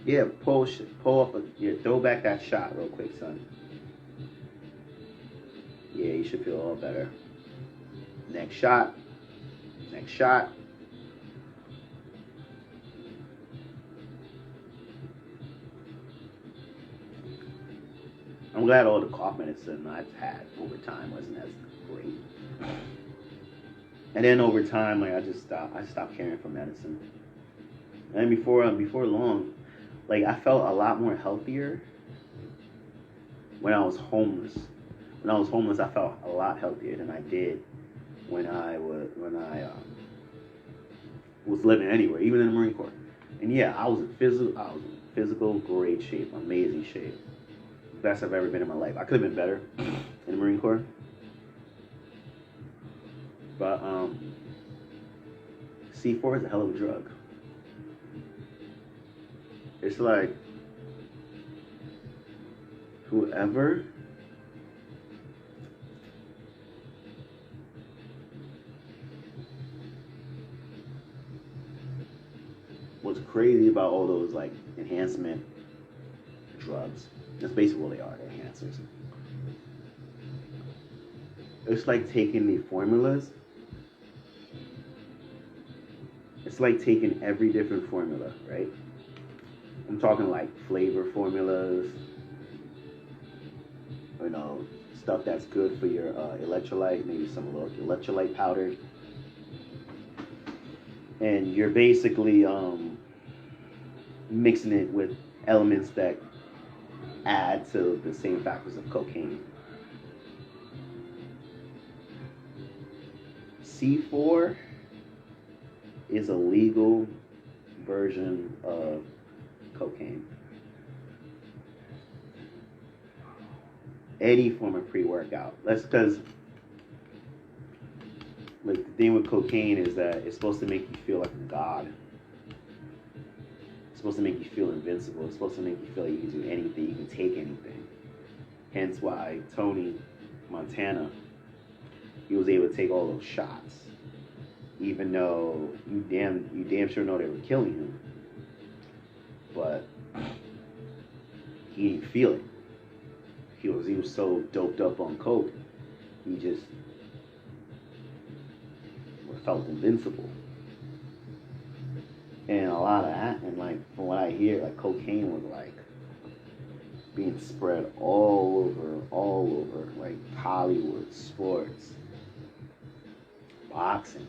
Yeah, pull up throw back that shot real quick, son. Yeah, you should feel all better. Next shot. I'm glad all the cough medicine I've had over time wasn't as great. And then over time, like I stopped caring for medicine. And before long, like I felt a lot more healthier when I was homeless. When I was homeless, I felt a lot healthier than I did when I was living anywhere, even in the Marine Corps. And yeah, I was in physical great shape, amazing shape. Best I've ever been in my life. I could have been better in the Marine Corps. But C4 is a hell of a drug. It's like whoever what's crazy about all those like enhancement drugs, that's basically what they are, they're enhancers. It's like taking the formulas. It's like taking every different formula, right? I'm talking like flavor formulas, stuff that's good for your electrolyte, maybe some little electrolyte powder. And you're basically mixing it with elements that add to the same factors of cocaine. C4 is a legal version of cocaine. Any form of pre-workout. That's because like the thing with cocaine is that it's supposed to make you feel like a god. It's supposed to make you feel invincible. It's supposed to make you feel like you can do anything, you can take anything. Hence why Tony Montana, he was able to take all those shots, even though you damn sure know they were killing him. But he didn't feel it. he was so doped up on coke, he just felt invincible. And a lot of that, and like from what I hear, like cocaine was like being spread all over, like Hollywood, sports, boxing.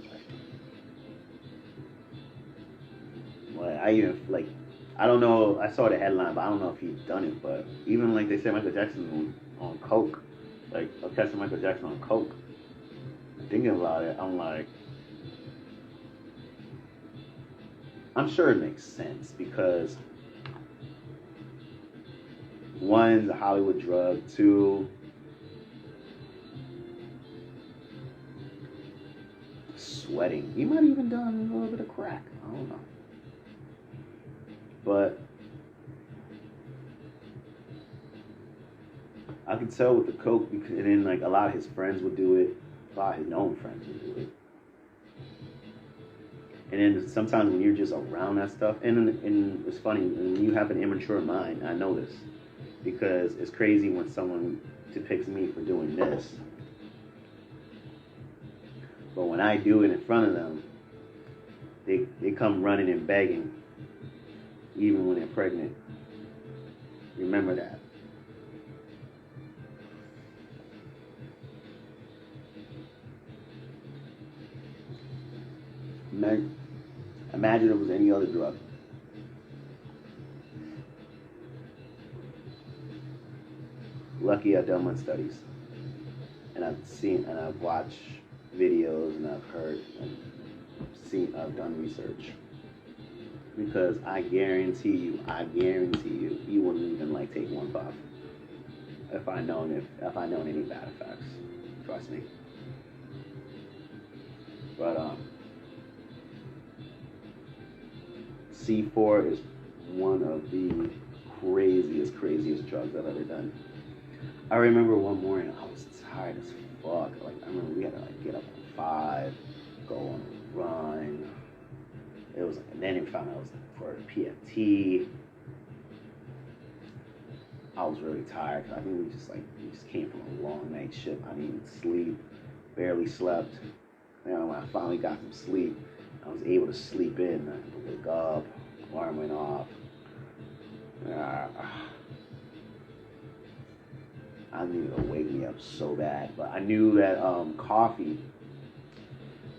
Like I even like, I don't know. I saw the headline, but I don't know if he's done it. But even like they said, Michael Jackson on coke, like catching Michael Jackson on coke. Thinking about it, I'm like, I'm sure it makes sense because one, the Hollywood drug. Two, sweating. He might have even done a little bit of crack. I don't know. But I could tell with the coke, because, and then like a lot of his friends would do it. A lot of his known friends would do it. And then sometimes when you're just around that stuff, and it's funny, when you have an immature mind, I know this, because it's crazy when someone depicts me for doing this. But when I do it in front of them, they come running and begging, even when they're pregnant. Remember that. Imagine it was any other drug. Lucky I've done my studies, and I've watched videos, and I've heard and I've done research. Because I guarantee you, you wouldn't even like take one puff if I known any bad effects. Trust me. But C4 is one of the craziest drugs I've ever done. I remember one morning I was tired as fuck. Like I remember we had to like get up at 5, go on a run. It was, and then it found out it was for PFT. I was really tired because I think we just came from a long night shift. I didn't even sleep, barely slept. You know, when I finally got some sleep, I was able to sleep in. I had to wake up, alarm went off. I knew it would wake me up so bad, but I knew that coffee.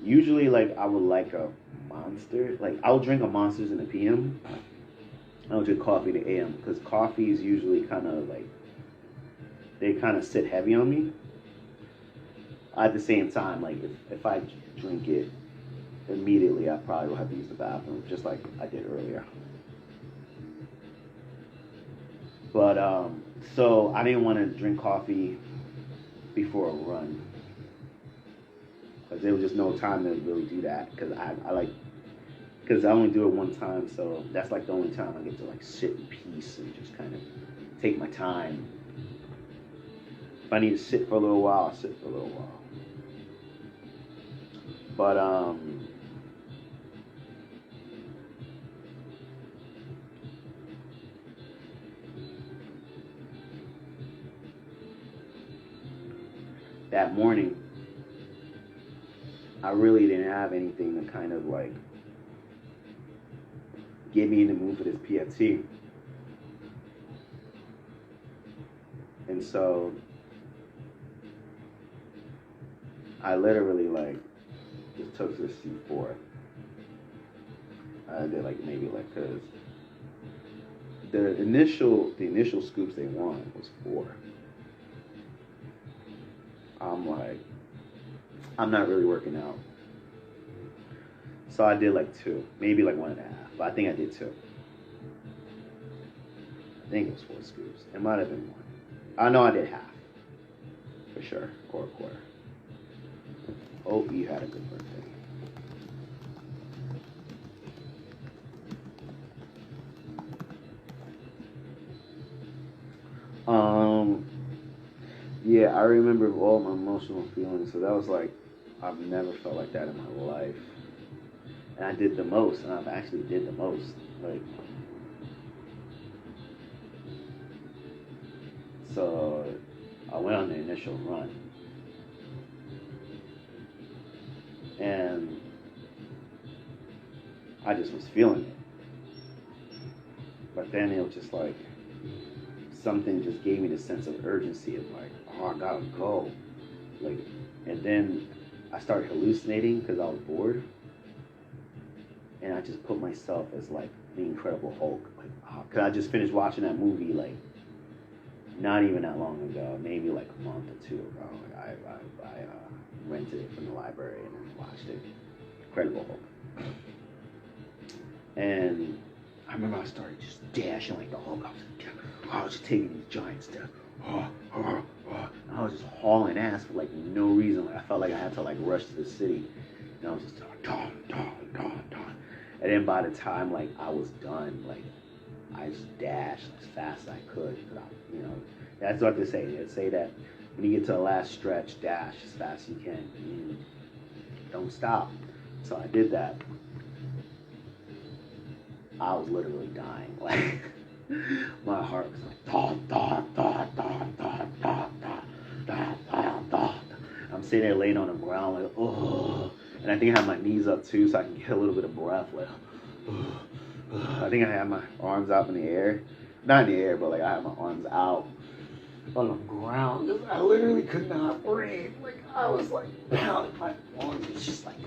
Usually, like I would like a Monster. Like I would drink a Monsters in the PM. I would drink coffee in the AM because coffee is usually kind of like they kind of sit heavy on me. At the same time, like if I drink it immediately, I probably will have to use the bathroom, just like I did earlier. But so I didn't want to drink coffee before a run because there was just no time to really do that because I like because I only do it one time, so that's like the only time I get to like sit in peace and just kind of take my time. If I need to sit for a little while, I'll sit for a little while. But that morning, I really didn't have anything to kind of like get me in the mood for this PFT. And so I literally like just took this C4. I did like maybe like because the initial scoops they wanted was 4. I'm like, I'm not really working out. So I did like 2, maybe like 1.5, but I think I did 2. I think it was 4 scoops. It might have been 1. I know I did half, for sure, or a quarter. Hope you had a good birthday. Yeah, I remember all my emotional feelings. So that was like, I've never felt like that in my life. And I did the most, and I've actually did the most. Like, So I went on the initial run, and I just was feeling it. But then it was just like something just gave me the sense of urgency of like, oh, I gotta go. Like, and then I started hallucinating because I was bored, and I just put myself as like the Incredible Hulk. Like, cause I just finished watching that movie like not even that long ago, maybe like a month or two ago. I rented it from the library and then watched it. Incredible Hulk. And I remember I started just dashing like the Hulk. I was just taking these giant steps. I was just hauling ass for like no reason. Like I felt like I had to like rush to the city. And I was just don. And then by the time like I was done, like I just dashed as fast as I could. You know, that's what they say. They say that when you get to the last stretch, dash as fast as you can. Don't stop. So I did that. I was literally dying. Like my heart was like I'm sitting there laying on the ground like oh, and I think I had my knees up too, so I can get a little bit of breath. Like I think I had my arms out in the air, not in the air, but like I had my arms out on the ground because I literally could not breathe. Like I was like pounding my arms. It's just like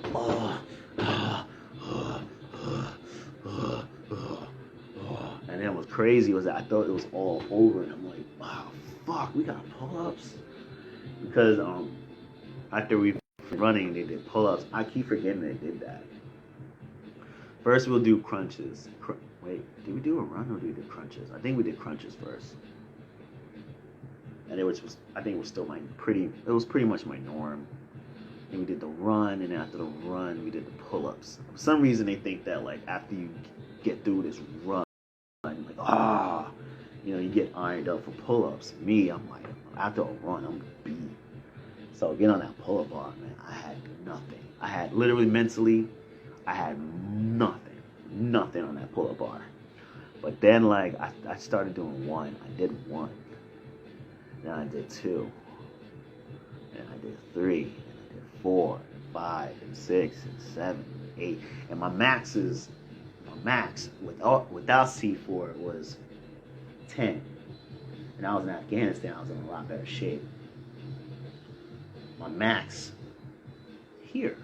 and then what's crazy was that I thought it was all over, and I'm like, wow, fuck, we got pull-ups because after we running, they did pull-ups. I keep forgetting they did that. First, we'll do crunches. Wait, did we do a run or did we do crunches? I think we did crunches first, and I think it was still it was pretty much my norm. And we did the run, and after the run, we did the pull-ups. For some reason, they think that like after you get through this run, like you get ironed up for pull-ups. Me, I'm like after a run, I'm beat. So get on that pull-up bar, man. I had nothing. I had literally mentally, I had nothing on that pull-up bar. But then like I started doing one. I did one. Then I did two. And I did three. And I did 4, and 5, and 6, and 7, and 8. And my max without C4 was 10. And I was in Afghanistan. I was in a lot better shape. My max here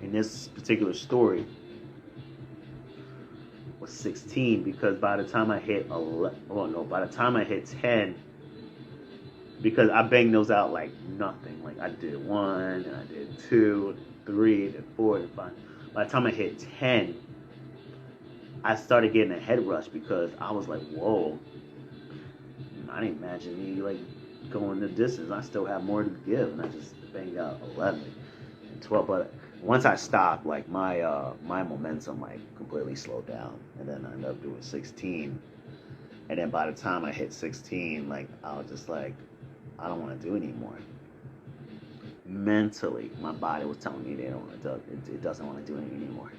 in this particular story was 16 because by the time I hit 10, because I banged those out like nothing. Like I did 1, and I did 2, 3, and 4, and 5. By the time I hit 10, I started getting a head rush because I was like, whoa, I didn't imagine me like going the distance. I still have more to give, and I just banged out 11 and 12. But once I stopped, like my momentum like completely slowed down, and then I ended up doing 16. And then by the time I hit 16, like I was just like, I don't want to do it anymore. Mentally, my body was telling me it doesn't want to do it anymore.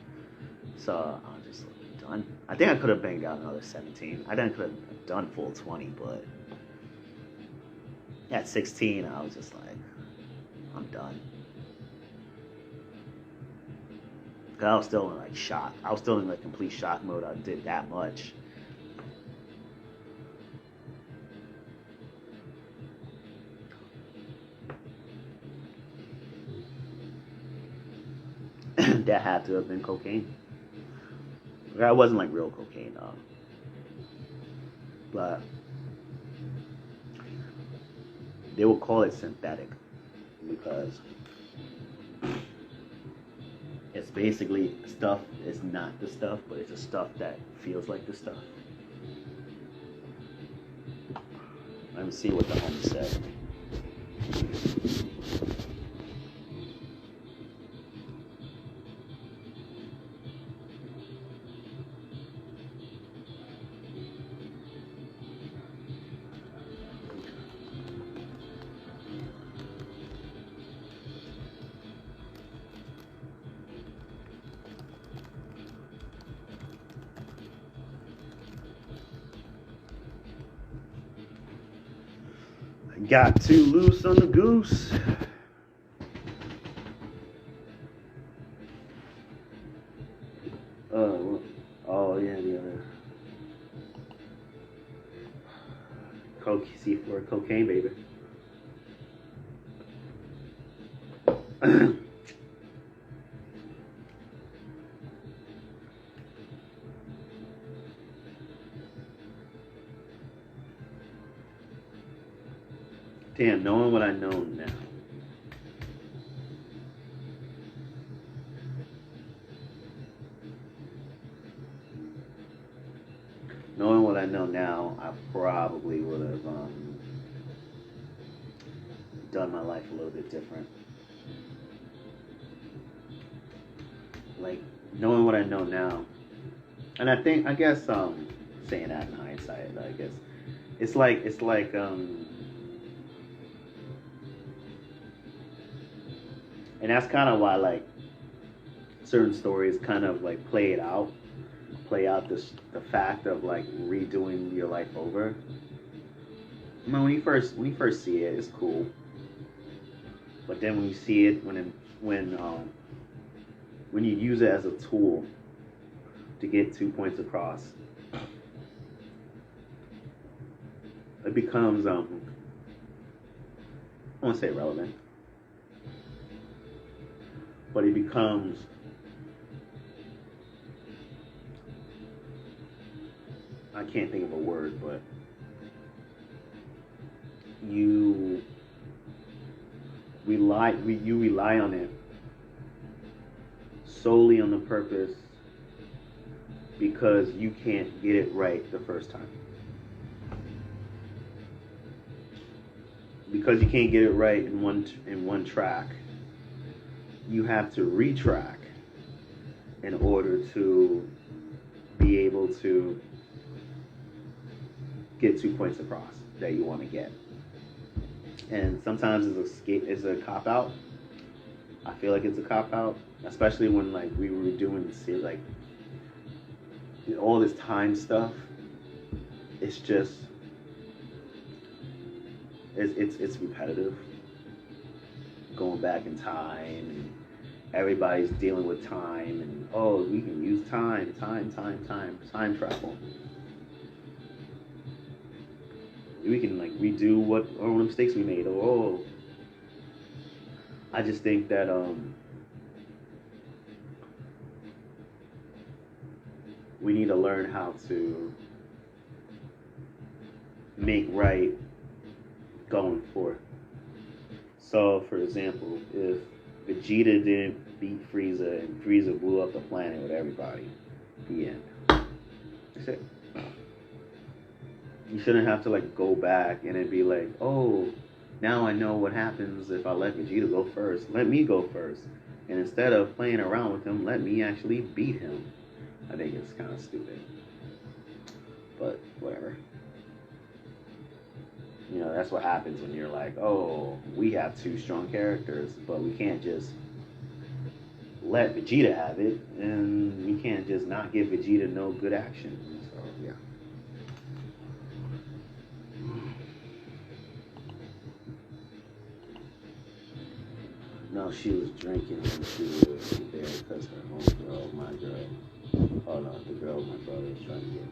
So I was just done. I think I could have banged out another 17. I think I could have done full 20, but at 16, I was just like, I'm done. Cause I was still in like shock. I was still in like complete shock mode. I did that much. That had to have been cocaine. That wasn't like real cocaine, though. But they will call it synthetic because it's basically stuff. It's not the stuff, but it's a stuff that feels like the stuff. Let me see what the homie said. Got too loose on the goose. Oh yeah, the other C4 cocaine baby. Damn, knowing what I know now. Knowing what I know now, I probably would have done my life a little bit different. Like, knowing what I know now. And I guess saying that in hindsight, I guess it's like and that's kind of why like certain stories kind of like play out the fact of like redoing your life over. I mean, when you first see it, it's cool, but then when you see it when you use it as a tool to get 2 points across, it becomes I won't say relevant, but it becomes I can't think of a word, but you rely on it solely on the purpose because you can't get it right the first time. Because you can't get it right in one track, you have to retrack in order to be able to get 2 points across that you want to get. And sometimes it's a cop out. I feel like it's a cop out, especially when like we were doing like all this time stuff. It's just it's repetitive. Going back in time, and everybody's dealing with time, and oh, we can use time travel. We can like redo what all the mistakes we made. Oh, I just think that we need to learn how to make right going forward. So, for example, if Vegeta didn't beat Frieza and Frieza blew up the planet with everybody, the end. That's it. You shouldn't have to like go back and it be like, oh, now I know what happens if I let Vegeta go first. Let me go first. And instead of playing around with him, let me actually beat him. I think it's kind of stupid. But whatever. You know, that's what happens when you're like, oh, we have two strong characters, but we can't just let Vegeta have it, and we can't just not give Vegeta no good action. So, yeah. No, she was drinking and she was there because her homegirl, my girl, oh no, the girl my brother was trying to get.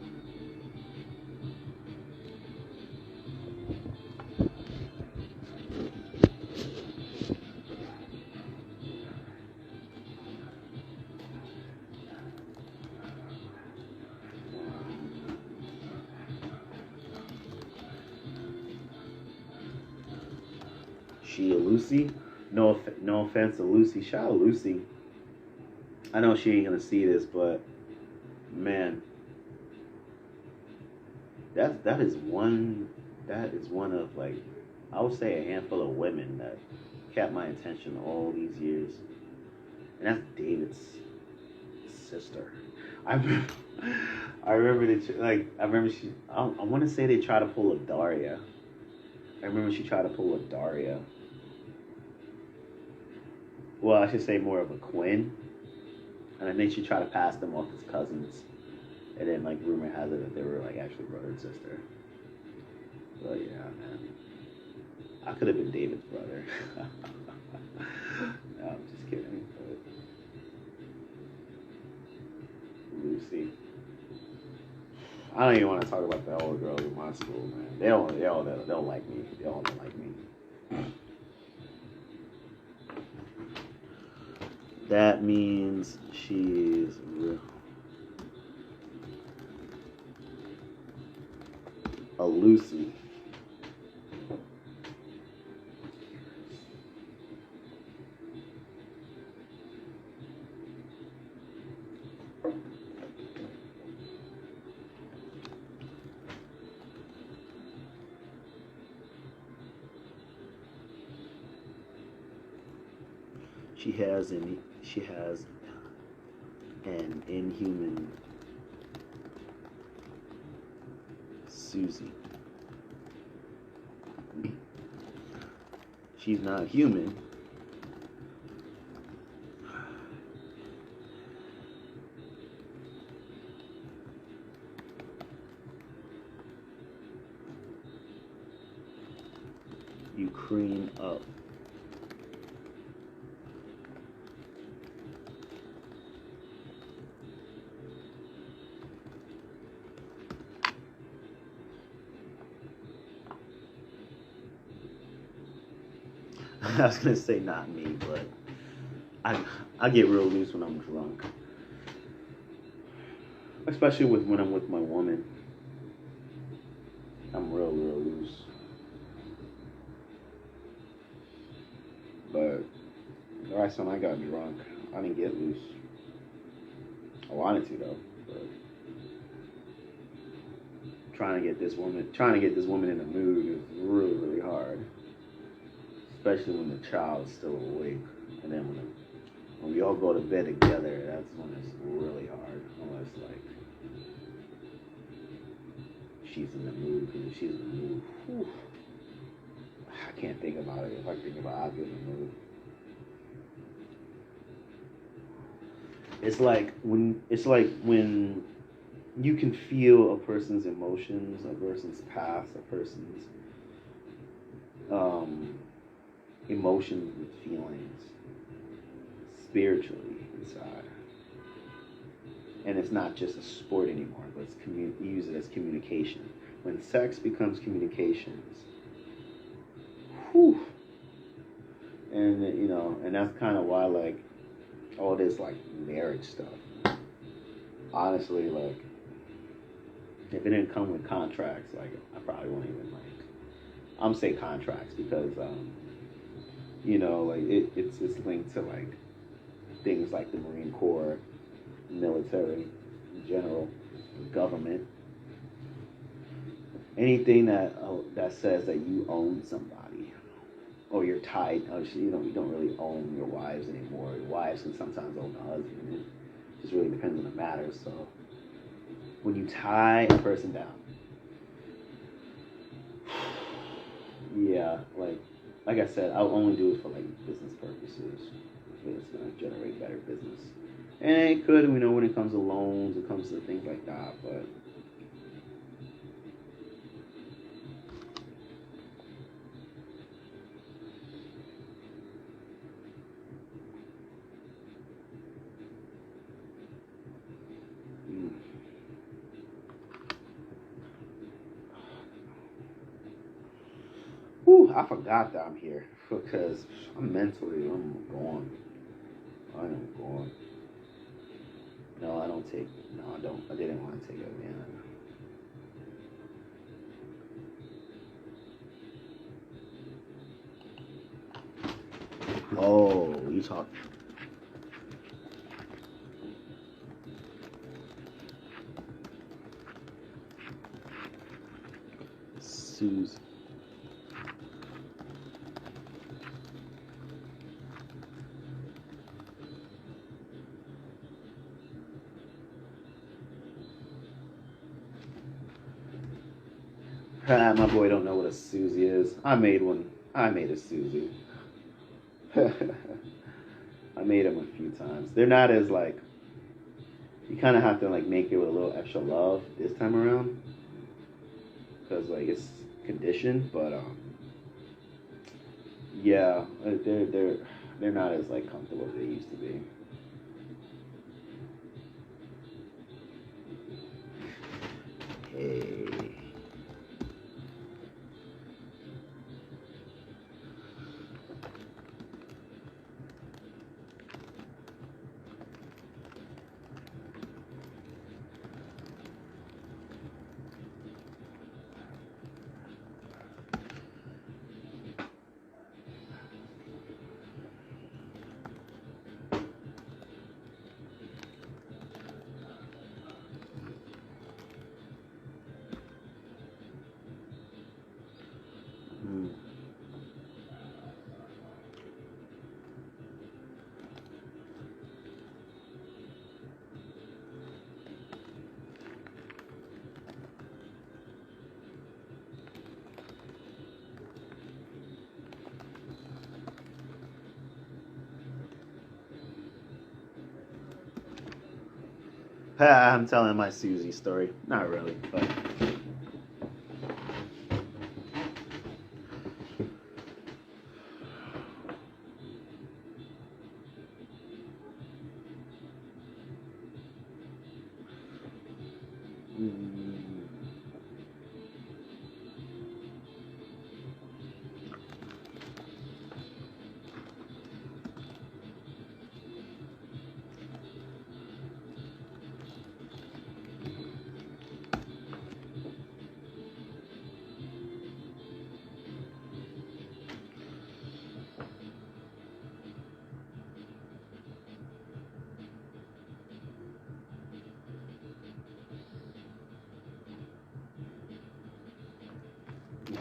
She a Lucy? No offense to Lucy. Shout out Lucy. I know she ain't gonna see this, but man, that is one of like I would say a handful of women that kept my attention all these years, and that's David's sister. I remember, I remember she. I want to say they tried to pull a Daria. I remember she tried to pull a Daria. Well, I should say more of a Quinn. And I think she tried to pass them off as cousins. And then, like, rumor has it that they were, like, actually brother and sister. But, yeah, man. I could have been David's brother. No, I'm just kidding. But Lucy. I don't even want to talk about the old girls in my school, man. They don't like me. They all don't like me. That means she's a Lucy. She has an inhuman Susie. She's not human. You cream up. I was gonna say not me, but I get real loose when I'm drunk, especially when I'm with my woman. I'm real loose. But the last time I got drunk, I didn't get loose. I wanted to though, but trying to get this woman in the mood is really hard. Especially when the child's still awake, and then when we all go to bed together, that's when it's really hard. Unless like she's in the mood, because if she's in the mood, whew, I can't think about it. If I think about it, I'll get in the mood. It's like when you can feel a person's emotions, a person's past, a person's emotions and feelings spiritually inside, and it's not just a sport anymore, but it's you use it as communication. When sex becomes communications, whew, and and that's kind of why like all this like marriage stuff, honestly, like if it didn't come with contracts, like I probably won't even like I'm say contracts because like it's linked to like things like the Marine Corps, military, general, government, anything that says that you own somebody or you're tied. You don't really own your wives anymore. Your wives can sometimes own the husband. It just really depends on the matter. So when you tie a person down, yeah, like I said, I'll only do it for like business purposes. If it's gonna generate better business, and it could, when it comes to loans, it comes to things like that. But I forgot that I'm here because I'm gone. I am gone. No, I don't take. No, I don't. I didn't want to take it, man. Oh, you talk. Susie. My boy don't know what a Susie is. I made one. I made a Susie. I made them a few times. They're not as like. You kind of have to like make it with a little extra love this time around, because like it's conditioned. But Yeah, they're not as like comfortable as they used to be. Hey. Mm. I'm telling my Susie story. Not really, but mm,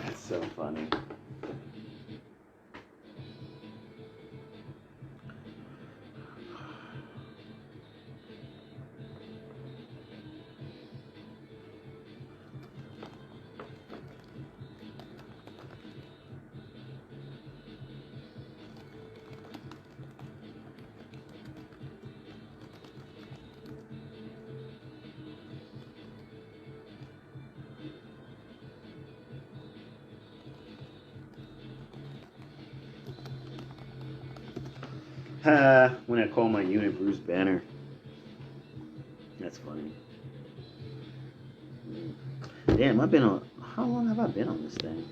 that's so funny. When I call my unit Bruce Banner, that's funny. Damn, I've been on. How long have I been on this thing?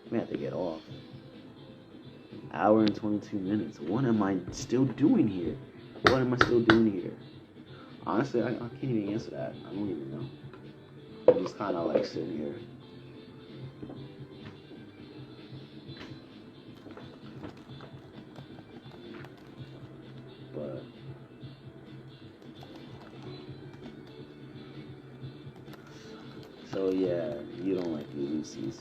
I may have to get off. Hour and 22 minutes. What am I still doing here? What am I still doing here? Honestly, I can't even answer that. I don't even know. I'm just kind of like sitting here. But so yeah, you don't like the Lucy's.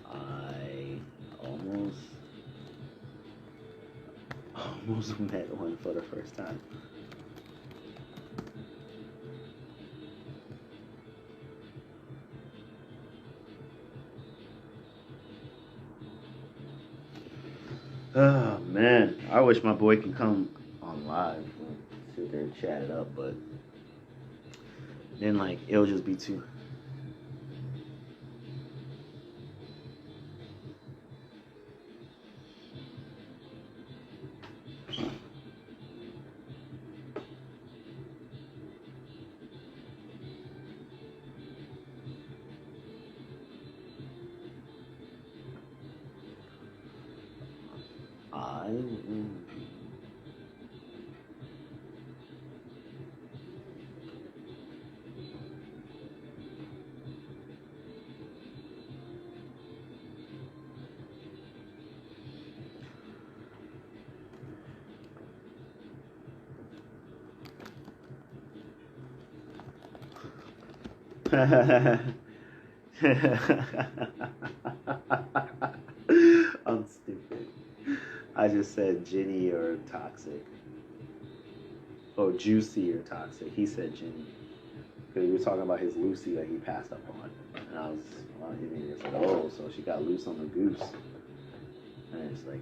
I almost almost met one for the first time. Oh man, I wish my boy could come on live and sit there and chat it up, but then like it'll just be too. I I'm stupid. I just said Ginny or Toxic. Or Juicy or Toxic. He said Ginny. Because we were talking about his Lucy that he passed up on. And I was, well, he was like, oh, so she got loose on the goose. And it's like,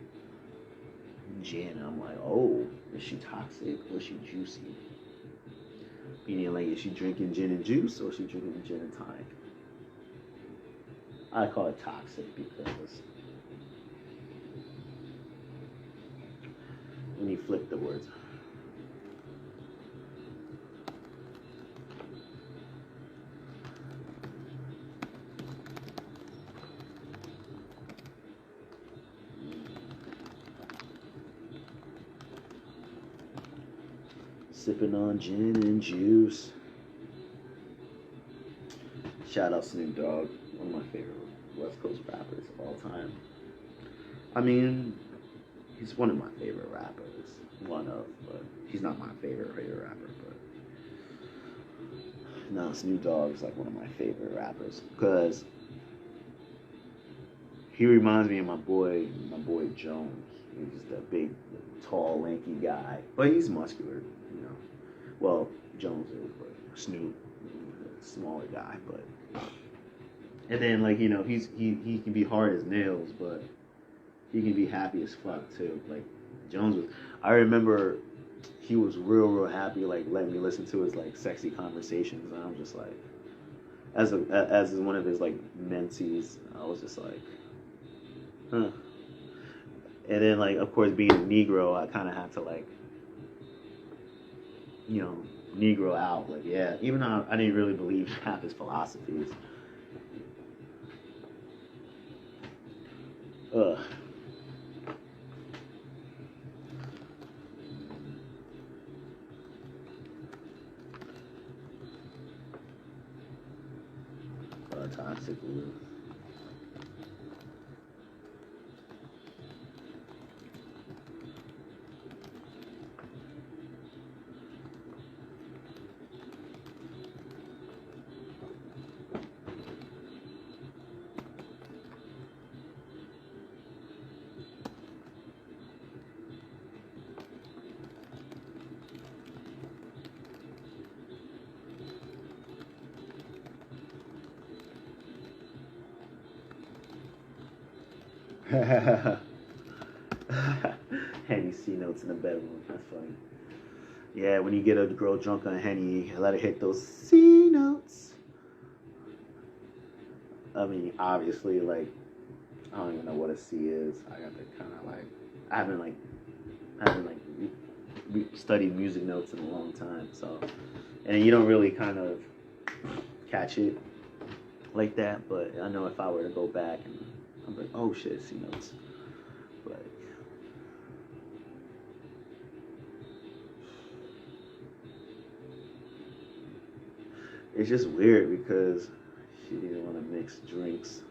Gin. I'm like, oh, is she toxic or is she juicy? Meaning, like, is she drinking gin and juice or is she drinking gin and tonic? I call it toxic because when you flip the words. Sipping on gin and juice. Shout out Snoop Dogg, one of my favorite West Coast rappers of all time. I mean, he's one of my favorite rappers. One of, but he's not my favorite rapper. But no, Snoop Dogg is like one of my favorite rappers because he reminds me of my boy Jones. He's just a big, tall, lanky guy, but he's muscular, you know. Well, Jones is, but Snoop, smaller guy, but. And then, like, you know, he can be hard as nails, but he can be happy as fuck too. Like Jones was. I remember he was real happy, like letting me listen to his like sexy conversations, and I'm just like, as one of his like mentees, I was just like, huh. And then, like, of course, being a Negro, I kind of had to, like, you know, Negro out. Like, yeah, even though I didn't really believe half his philosophies. Ugh. Toxic Blue. Henny C notes in the bedroom. That's funny. Yeah, when you get a girl drunk on Henny, let her hit those C notes. I mean, obviously, like, I don't even know what a C is. I got to kind of like, I haven't studied music notes in a long time, so, and you don't really kind of catch it like that. But I know if I were to go back and I'm like, oh shit, C notes. But it's just weird because she didn't want to mix drinks.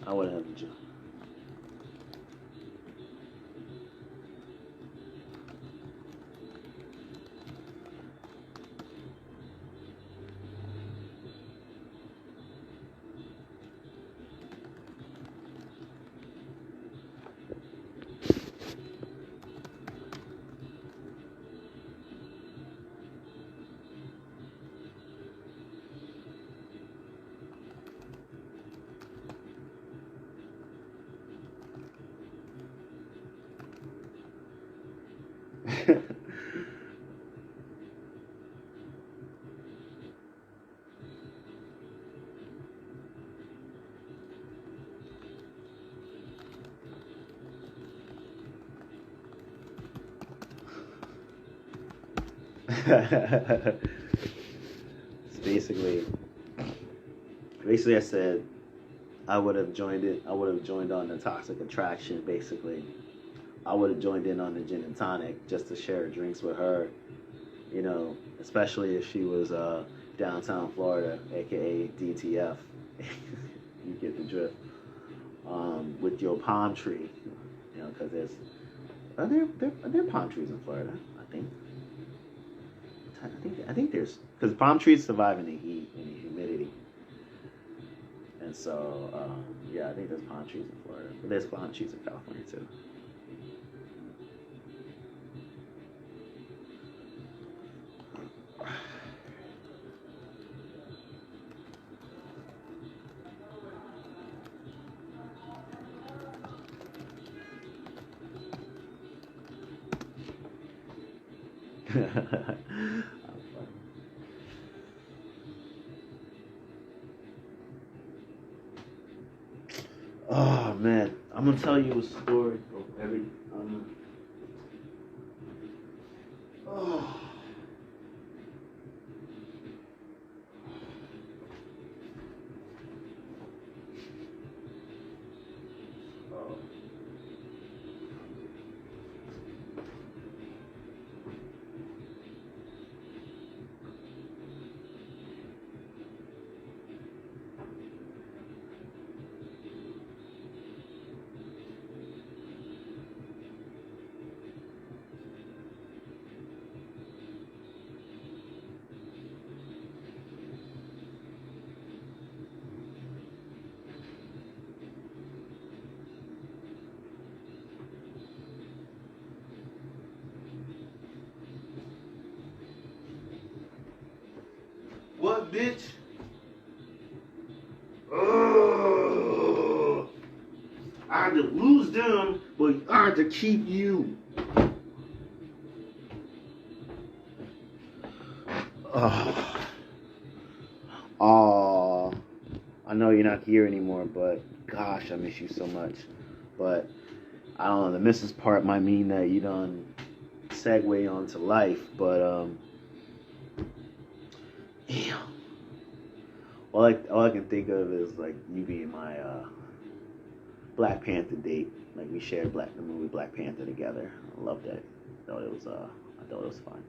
I would have enjoyed. basically I said I would have joined it. I would have joined on the Toxic Attraction. Basically, I would have joined in on the gin and tonic just to share drinks with her. You know, especially if she was downtown Florida, aka DTF, You get the drift. With your palm tree, because there's are there palm trees in Florida? I think there's because palm trees survive in the heat and the humidity, and so yeah, I think there's palm trees in Florida, but there's palm trees in California too. Oh man, I'm gonna tell you a story of every. Oh. Oh. What, bitch? Oh, I had to lose them, but I had to keep you. Oh, I know you're not here anymore, but gosh, I miss you so much. But I don't know, the missus part might mean that you done segue onto life, but damn. All I can think of is like you being my Black Panther date. Like we shared the movie Black Panther together. I loved that. I thought it was fun.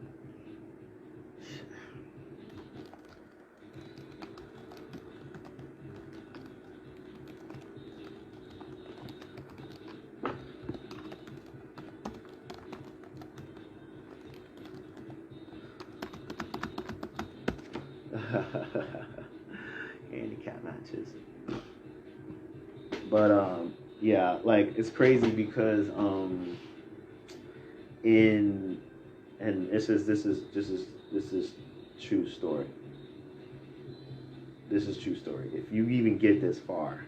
Handicap matches. But yeah, like it's crazy because in and this is true story. This is true story. If you even get this far,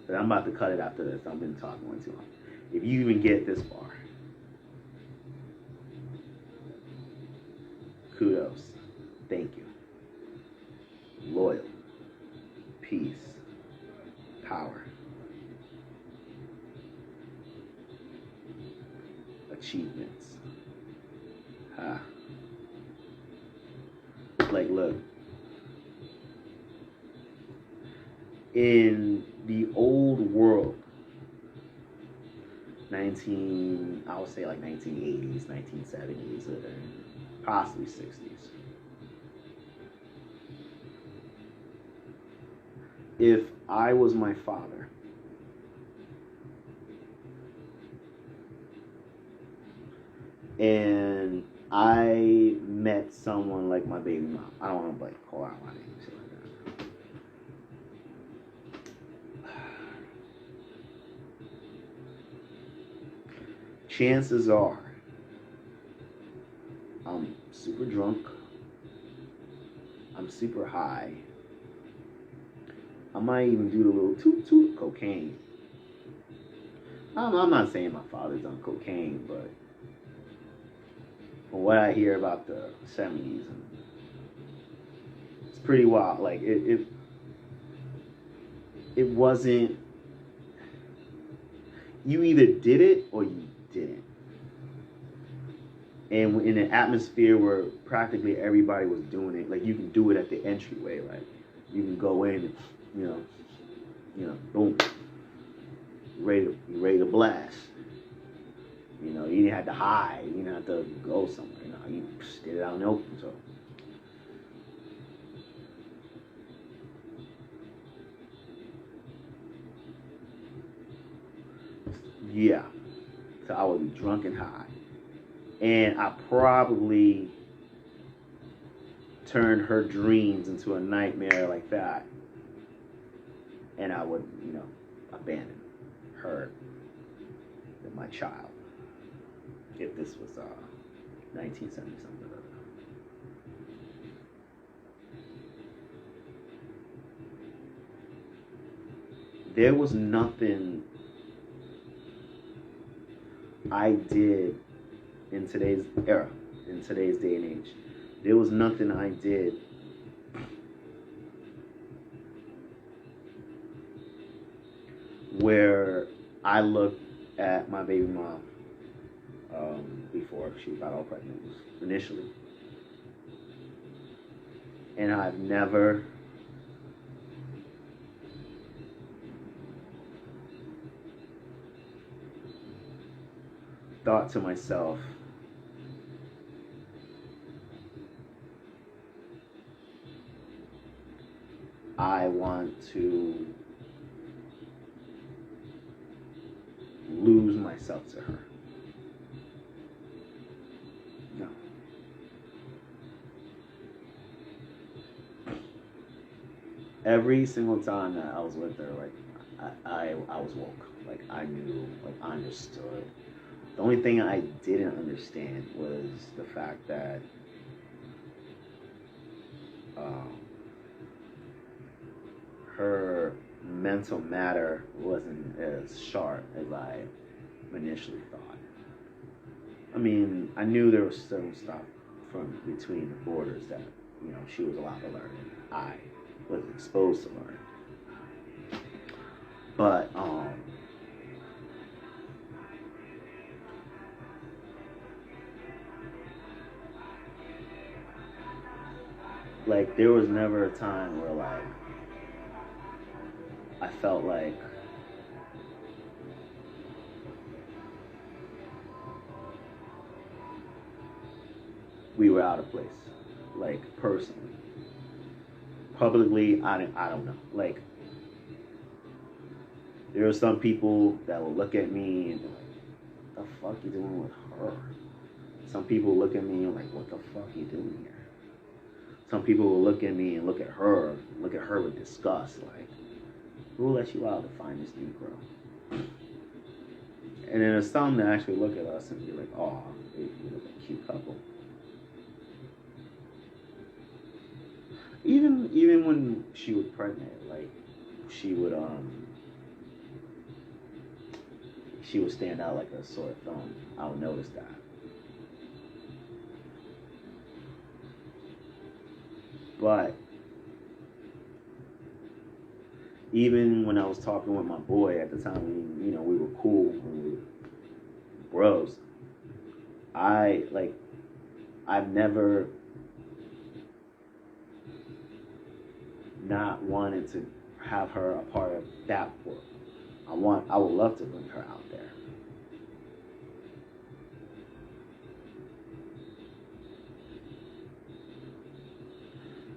but I'm about to cut it after this. I've been talking way too long. If you even get this far, kudos. Thank you. Loyal. Peace. Power. Achievements. Like, look. In the old world, I would say like 1980s, 1970s, or possibly 60s. If I was my father, and I met someone like my baby mom, I don't want to like call out my name, shit like that. Chances are I'm super drunk, I'm super high, I might even do a little toot cocaine. I'm not saying my father's done cocaine, but from what I hear about the 70s, it's pretty wild. Like it wasn't. You either did it or you didn't. And in an atmosphere where practically everybody was doing it, like you can do it at the entryway, like you can go in and, boom, you ready to blast. You didn't have to hide, you didn't have to go somewhere, you did it out in the open, so. Yeah. So I would be drunk and high. And I probably turned her dreams into a nightmare like that. And I would, abandon her and my child. If this was 1970 something. There was nothing I did in today's era, in today's day and age. There was nothing I did where I looked at my baby mom before she got all pregnant initially. And I've never thought to myself, I want to lose myself to her. No. Every single time that I was with her, like I was woke. Like I knew, like I understood. The only thing I didn't understand was the fact that her mental matter wasn't as sharp as I initially thought. I mean, I knew there was certain stuff from between the borders that, she was allowed to learn and I was exposed to learn. But, like, there was never a time where, like, I felt like we were out of place, like, personally. Publicly, I don't know. Like, there are some people that will look at me and be like, what the fuck you doing with her? Some people look at me and like, what the fuck you doing here? Some people will look at me and look at her with disgust, like, who let you out to find this new girl? And then there's some that actually look at us and be like, oh, you look like a cute couple. Even when she was pregnant, like, she would stand out like a sore thumb. I would notice that. But even when I was talking with my boy at the time, we were cool, we were bros. I've never not wanted to have her a part of that world. I would love to bring her out there.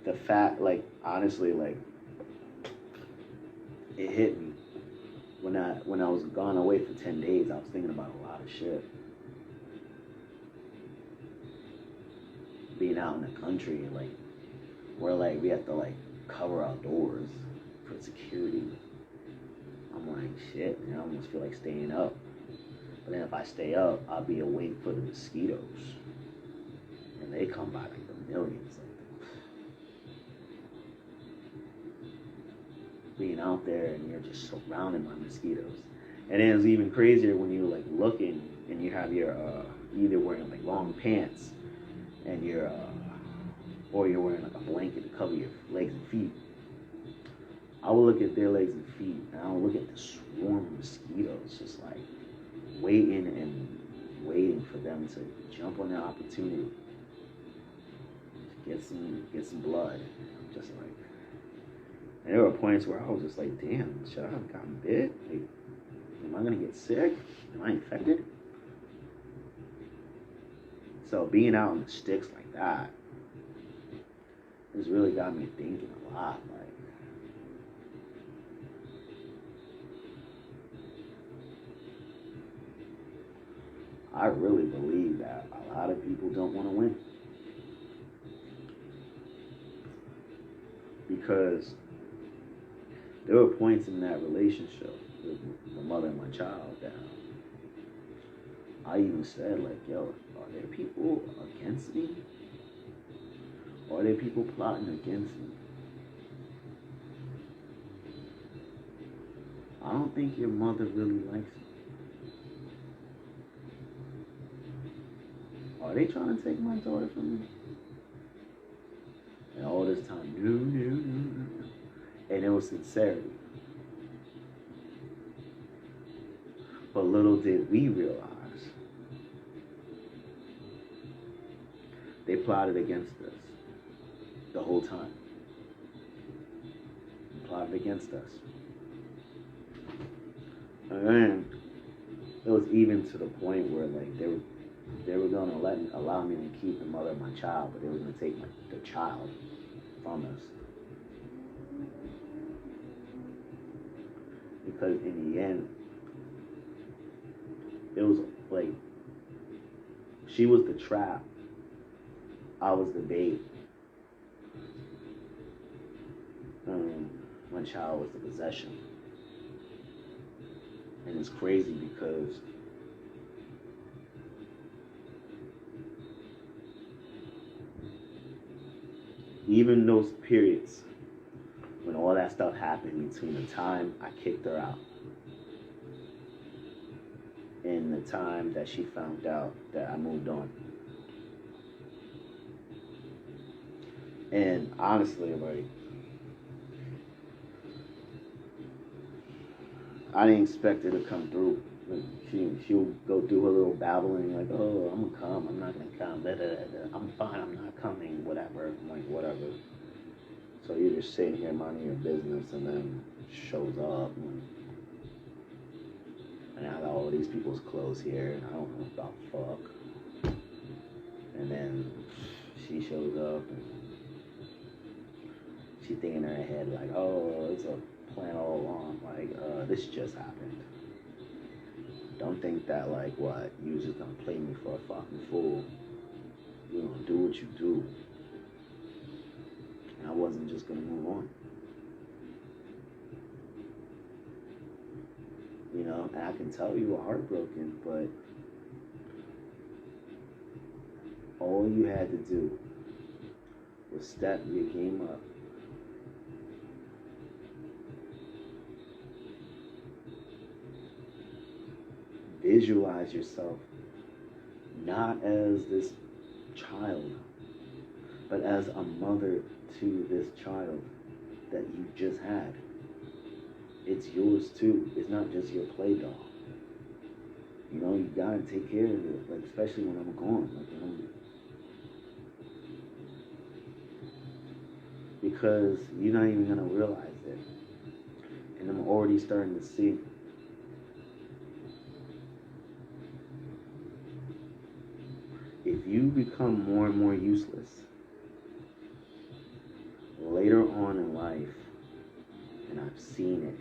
The fact, like, honestly, like, it hit me when I was gone away for 10 days. I was thinking about a lot of shit. Being out in the country, like, where, like, we have to, like, cover our doors for security. I'm like, shit, man, I almost feel like staying up. But then if I stay up, I'll be awake for the mosquitoes. And they come by like the millions. Like, being out there and you're just surrounded by mosquitoes. And then it's even crazier when you're like looking and you have your either wearing like long pants and or you're wearing like a blanket to cover your legs and feet. I would look at their legs and feet and I would look at the swarm of mosquitoes just like waiting for them to jump on their opportunity to get some blood. I'm just like, and there were points where I was just like, damn, should I have gotten bit? Like, am I gonna get sick? Am I infected? So being out in the sticks like that has really got me thinking a lot. Like, I really believe that a lot of people don't want to win. Because there were points in that relationship with the mother and my child that I even said, like, yo, are there people against me? Or are there people plotting against me? I don't think your mother really likes me. Are they trying to take my daughter from me? And all this time, no. And it was sincerity. But little did we realize, they plotted against us the whole time. They plotted against us. And then it was even to the point where, like, they were gonna allow me to keep the mother of my child, but they were gonna take the child from us. Because in the end, it was like, she was the trap, I was the bait. My child was the possession. And it's crazy because even those periods when all that stuff happened between the time I kicked her out and the time that she found out that I moved on. And honestly, like, I didn't expect her to come through. Like, she'll go through her little babbling, like, oh, I'm gonna come, I'm not gonna come, I'm fine, I'm not coming, whatever. I'm like, whatever. So you're just sitting here minding your business, and then shows up, and I got all these people's clothes here, and I don't know about fuck. And then she shows up, and she thinking in her head, like, oh, it's a plan all along, like, this just happened. Don't think that, like, what, you just gonna play me for a fucking fool. You gonna do what you do. And I wasn't just gonna move on. You know, and I can tell you were heartbroken, but all you had to do was step your game up. Visualize yourself not as this child, but as a mother to this child that you just had. It's yours too. It's not just your play doll. You know, you gotta take care of it, like, especially when I'm gone. Like, you know, because you're not even gonna realize it. And I'm already starting to see. If you become more and more useless later on in life, and I've seen it,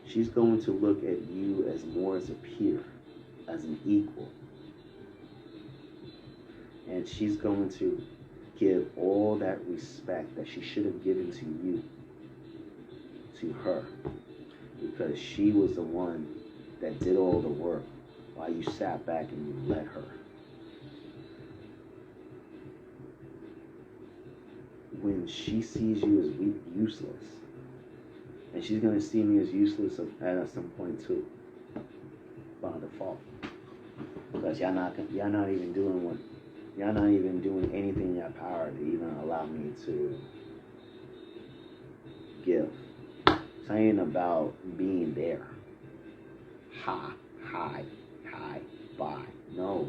she's going to look at you as more as a peer, as an equal. And she's going to give all that respect that she should have given to you, to her, because she was the one that did all the work while you sat back and you let her. When she sees you as useless, and she's going to see me as useless at some point too, by default, because y'all not even doing anything in your power to even allow me to give. It's not even about being there. Hi, bye. No.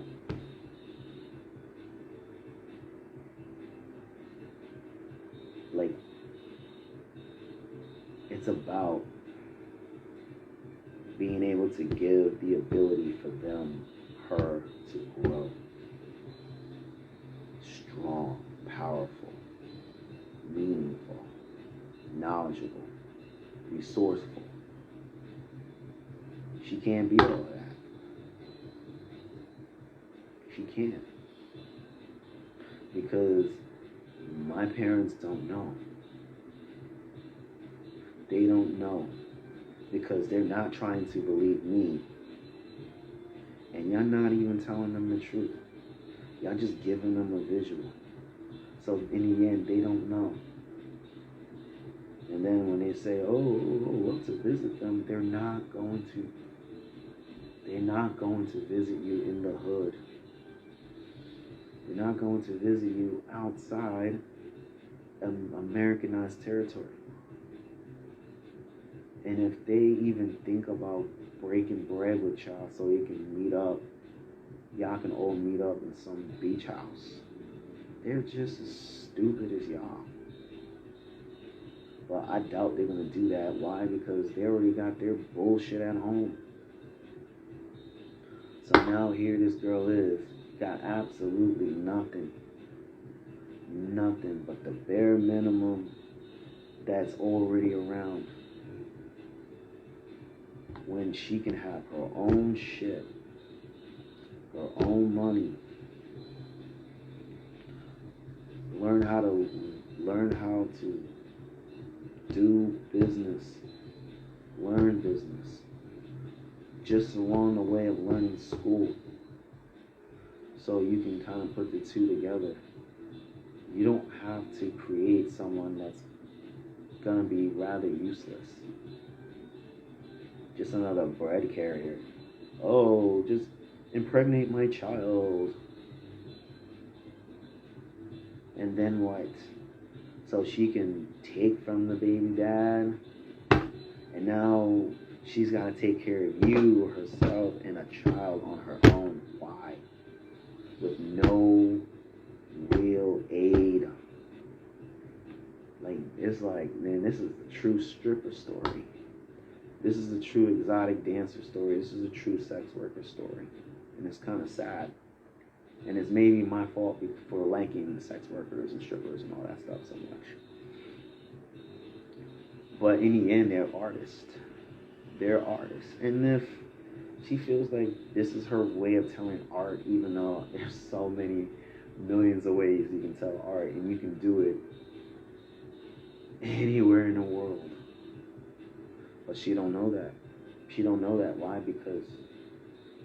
Like, it's about being able to give the ability for her to grow. Strong, powerful, meaningful, knowledgeable, resourceful. She can't be all of that. She can't. Because my parents don't know. They don't know. Because they're not trying to believe me. And y'all not even telling them the truth. Y'all just giving them a visual. So in the end, they don't know. And then when they say, well, to visit them, they're not going to. They're not going to visit you in the hood. They're not going to visit you outside Americanized territory. And if they even think about breaking bread with y'all so you can meet up, y'all can all meet up in some beach house. They're just as stupid as y'all. But I doubt they're going to do that. Why? Because they already got their bullshit at home. So now here this girl is, got absolutely nothing. Nothing but the bare minimum that's already around. When she can have her own shit, her own money, learn how to do business, learn business, just along the way of learning school, so you can kind of put the two together. You don't have to create someone that's gonna be rather useless. Just another bread carrier. Oh, just impregnate my child. And then what? So she can take from the baby dad, and now she's got to take care of you, herself, and a child on her own. Why? With no real aid. Like, it's like, man, this is the true stripper story. This is the true exotic dancer story. This is a true sex worker story. And it's kind of sad. And it's maybe my fault for liking sex workers and strippers and all that stuff so much. But in the end, they're artists. They're artists. And if she feels like this is her way of telling art, even though there's so many millions of ways you can tell art, and you can do it anywhere in the world. But she don't know that. She don't know that. Why? Because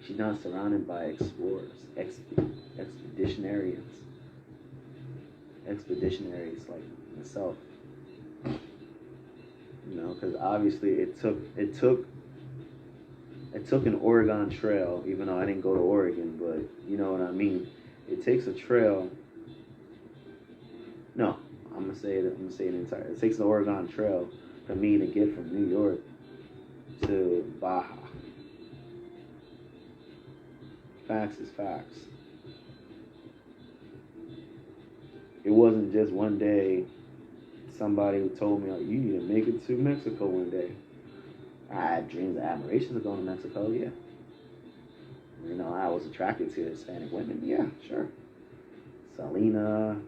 she's not surrounded by explorers, expeditionaries like myself. You know, because obviously it took an Oregon Trail, even though I didn't go to Oregon, but you know what I mean. It takes a trail. No, I'm gonna say it entire. It takes the Oregon Trail for me to get from New York to Baja. Facts is facts. It wasn't just one day somebody who told me, oh, you need to make it to Mexico one day. I had dreams and admirations of going to Mexico, yeah. You know, I was attracted to Hispanic women, yeah, sure. Selena,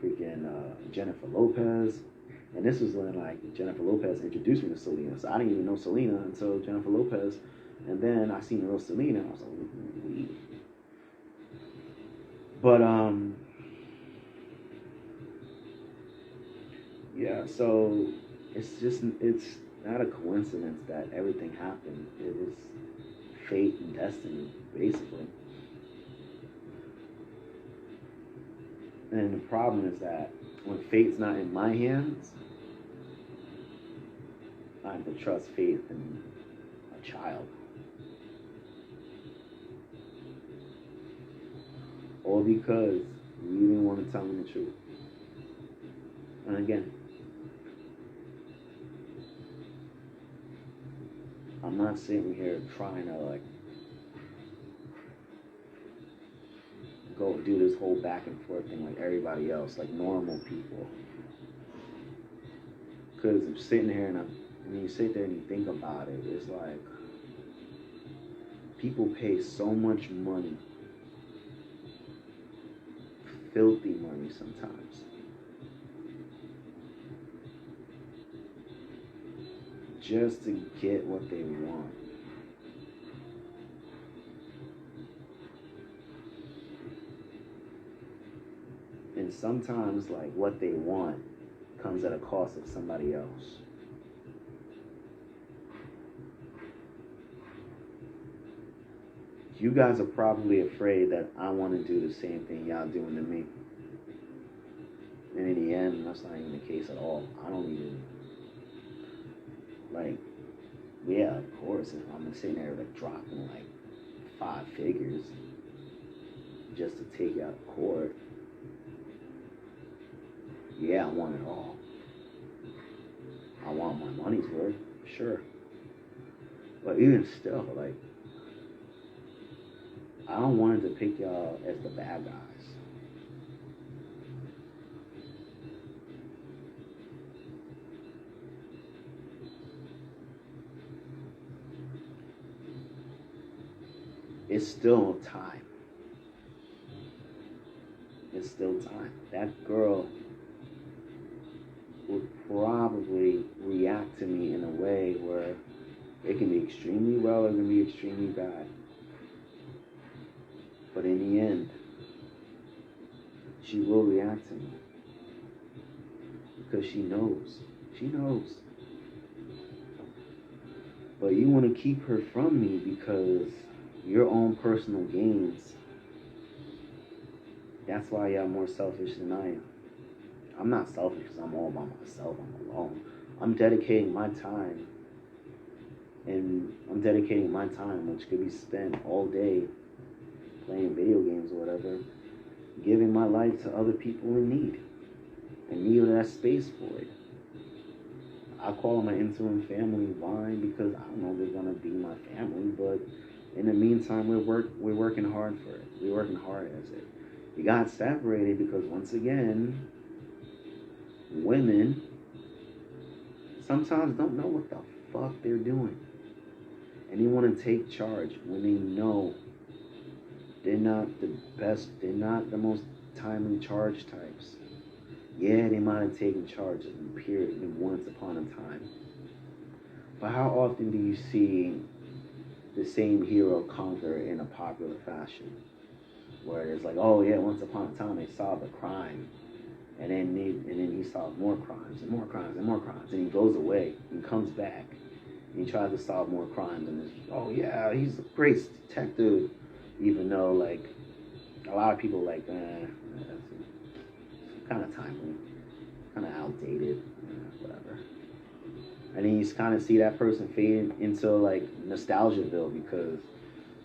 freaking Jennifer Lopez. And this was when, like, Jennifer Lopez introduced me to Selena. So I didn't even know Selena until Jennifer Lopez. And then I seen the real Selena, and I was like, ooh. But, yeah, so it's not a coincidence that everything happened. It is fate and destiny, basically. And the problem is that when fate's not in my hands, I have to trust faith in a child. All because you didn't want to tell me the truth. And again, I'm not sitting here trying to like go do this whole back and forth thing like everybody else, like normal people. Because I'm sitting here and you sit there and you think about it, it's like people pay so much money, filthy money sometimes, just to get what they want. And sometimes, like, what they want comes at a cost of somebody else. You guys are probably afraid that I want to do the same thing y'all doing to me. And in the end, that's not even the case at all. I don't even, like, yeah, of course, if I'm sitting there, like, dropping, like, 5 figures just to take you out of court, yeah, I want it all. I want my money's worth, sure. But even still, like, I don't want to depict y'all as the bad guys. It's still time. It's still time. That girl would probably react to me in a way where it can be extremely well or it can be extremely bad. But in the end, she will react to me. Because she knows. She knows. But you want to keep her from me because your own personal gains. That's why y'all more selfish than I am. I'm not selfish because I'm all by myself. I'm alone. I'm dedicating my time. And I'm dedicating my time, which could be spent all day playing video games or whatever, giving my life to other people in need. And needing that space for it. I call them my interim family. Why? Because I don't know if they're gonna be my family, but in the meantime, we're working hard for it. We're working hard as it. We got separated because once again, women sometimes don't know what the fuck they're doing, and they want to take charge when they know they're not the best. They're not the most timely charge types. Yeah, they might have taken charge in period once upon a time. But how often do you see the same hero conquer in a popular fashion? Where it's like, oh yeah, once upon a time they solved a crime. And then he solved more crimes and more crimes and more crimes. And he goes away and comes back. And he tries to solve more crimes. And it's, oh yeah, he's a great detective. Even though, like, a lot of people like, kind of timely, kind of outdated, whatever. And then you kind of see that person fade into, like, Nostalgiaville because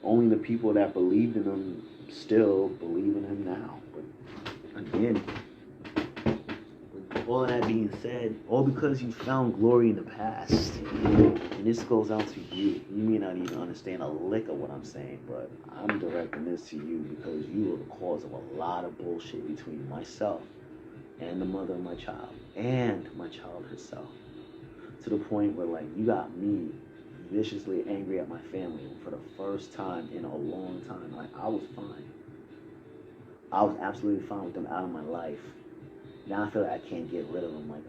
only the people that believed in him still believe in him now. But again, with all of that being said, all because you found glory in the past. And this goes out to you. You may not even understand a lick of what I'm saying, but I'm directing this to you because you are the cause of a lot of bullshit between myself and the mother of my child and my child herself. To the point where, like, you got me viciously angry at my family for the first time in a long time. Like, I was fine. I was absolutely fine with them out of my life. Now I feel like I can't get rid of them. Like,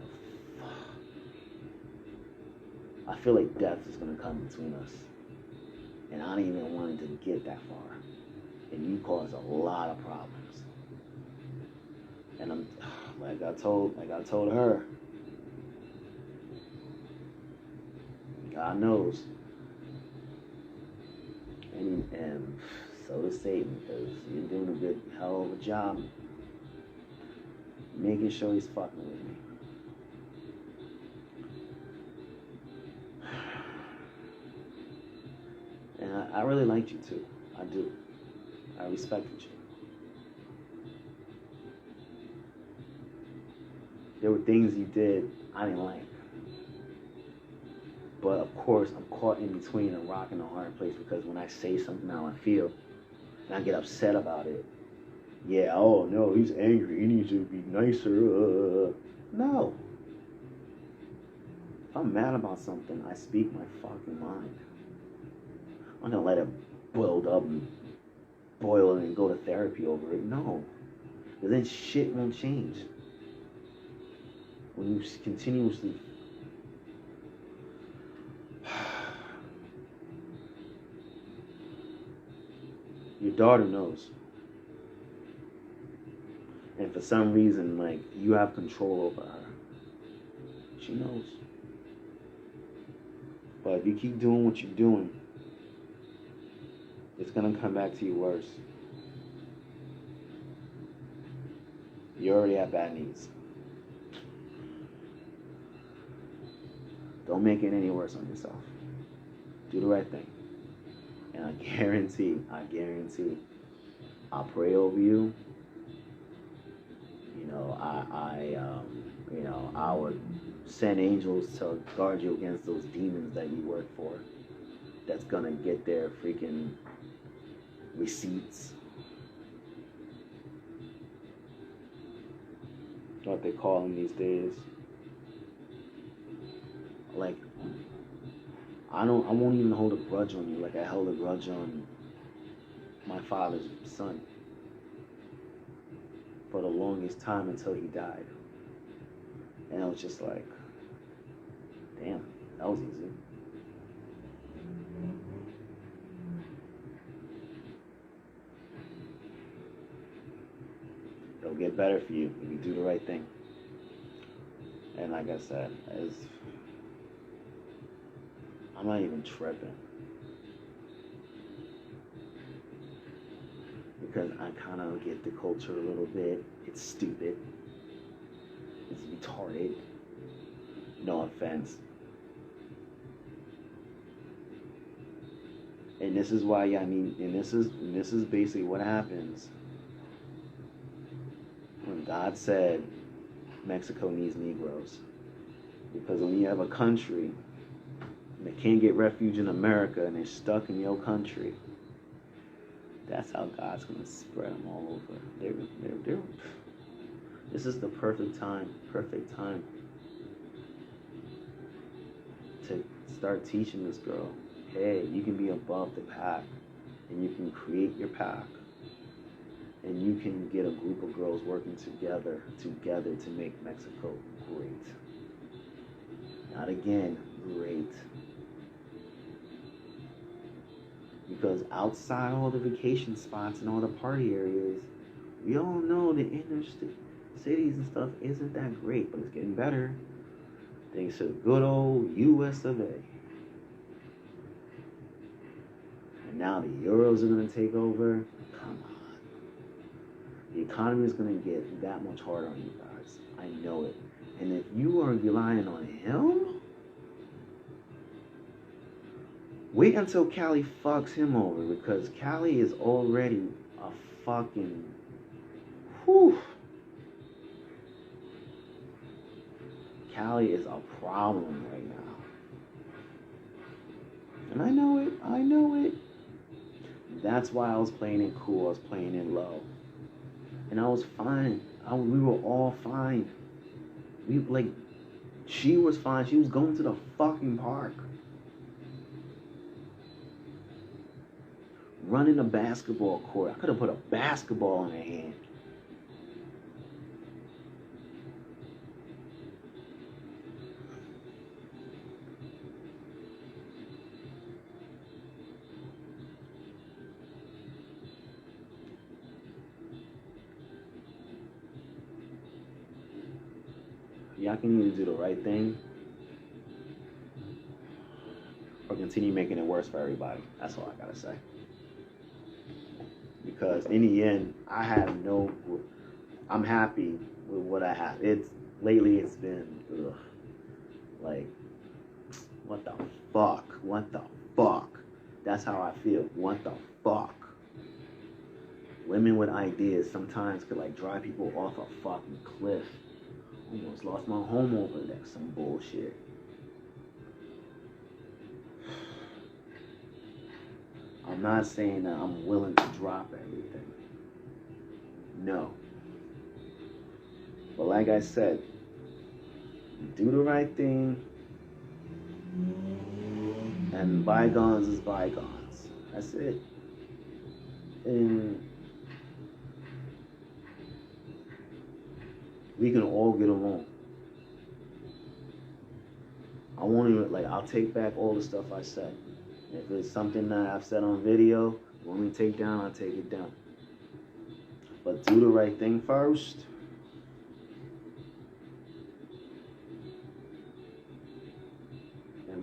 I feel like death is going to come between us. And I didn't even want it to get that far. And you caused a lot of problems. And I'm, like I told her, God knows. And so does Satan, because you're doing a good hell of a job making sure he's fucking with me. And I really liked you too. I do. I respected you. There were things you did I didn't like. But of course, I'm caught in between a rock and a hard place because when I say something how I feel, and I get upset about it, yeah, oh no, he's angry, he needs to be nicer. No. If I'm mad about something, I speak my fucking mind. I'm not gonna let it boil up and boil and go to therapy over it. No. Because then shit won't change. When you continuously your daughter knows. And And for some reason, like, you have control over her. She knows. But if you keep doing what you're doing, it's going to come back to you worse. You already have bad knees. Don't make it any worse on yourself. Do the right thing. And I guarantee, I'll pray over you. You know, I would send angels to guard you against those demons that you work for. That's gonna get their freaking receipts. What they call them these days. Like, I won't even hold a grudge on you like I held a grudge on my father's son for the longest time until he died. And I was just like, damn, that was easy. It'll get better for you if you do the right thing. And like I said, I'm not even tripping. Because I kind of get the culture a little bit. It's stupid. It's retarded. No offense. And this is why, and this is basically what happens when God said Mexico needs Negroes. Because when you have a country and they can't get refuge in America and they're stuck in your country, that's how God's going to spread them all over. This is the perfect time to start teaching this girl, hey, you can be above the pack, and you can create your pack, and you can get a group of girls working together to make Mexico great. Not again, great. Because outside all the vacation spots and all the party areas, we all know the inner cities and stuff isn't that great, but it's getting better. Thanks to the good old US of A. And now the Euros are going to take over. Come on. The economy is going to get that much harder on you guys. I know it. And if you are relying on him, wait until Cali fucks him over, because Cali is already a fucking... Whew. Cali is a problem right now. And I know it. That's why I was playing it cool, I was playing it low. And I was fine. We were all fine. She was fine. She was going to the fucking park. Running a basketball court. I could have put a basketball in her hand. Y'all can either do the right thing or continue making it worse for everybody. That's all I gotta say. Because in the end, I'm happy with what I have. Lately it's been, like, what the fuck? That's how I feel. What the fuck? Women with ideas sometimes could, like, drive people off a fucking cliff. Almost lost my home over that. Some bullshit. I'm not saying that I'm willing to drop everything. No. But like I said, do the right thing, and bygones is bygones. That's it. And we can all get along. I won't even, I'll take back all the stuff I said. If it's something that I've said on video, you want me to take down, I'll take it down. But do the right thing first.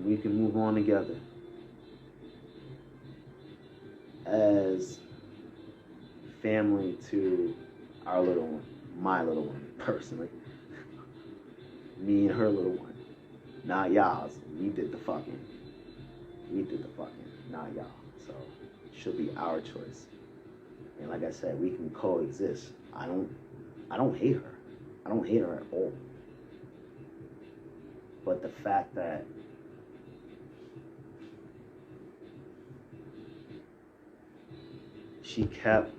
we can move on together as family to our little one, my little one, personally. Me and her little one. Not y'all's. We did the fucking. Not y'all. So it should be our choice. And like I said, we can coexist. I don't hate her. I don't hate her at all. But the fact that she kept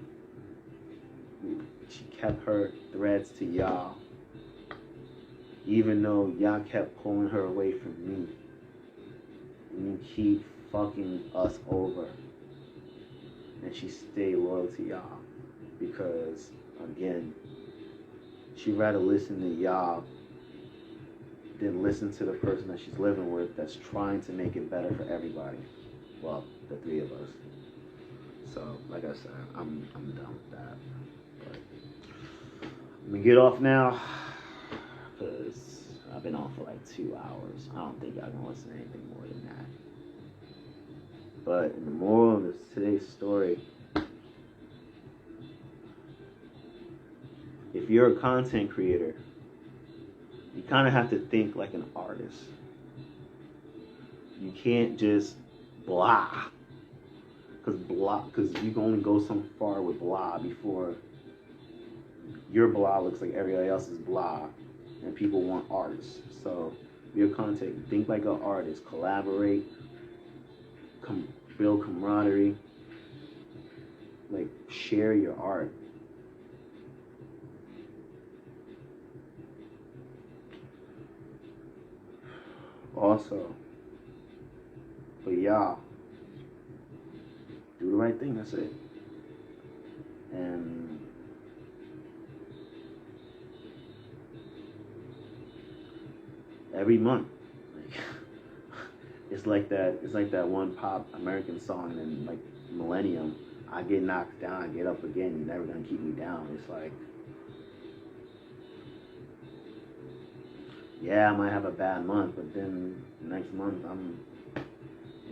her threads to y'all, even though y'all kept pulling her away from me, and you keep fucking us over, and she stayed loyal to y'all, because again, she'd rather listen to y'all than listen to the person that she's living with that's trying to make it better for everybody. Well, the three of us. So, like I said, I'm done with that. But I'm gonna get off now, because I've been on for like 2 hours. I don't think y'all gonna listen to anything more than that. But in the moral of today's story, if you're a content creator, you kind of have to think like an artist. You can't just blah. Because you can only go so far with blah before your blah looks like everybody else's blah, and people want artists. So your content, think like an artist, collaborate, build camaraderie, like share your art. Also, but y'all, do the right thing, that's it. And every month, like, it's like that one pop American song, and like Millennium, I get knocked down, I get up again, you're never gonna keep me down. It's like, yeah, I might have a bad month, but then next month I'm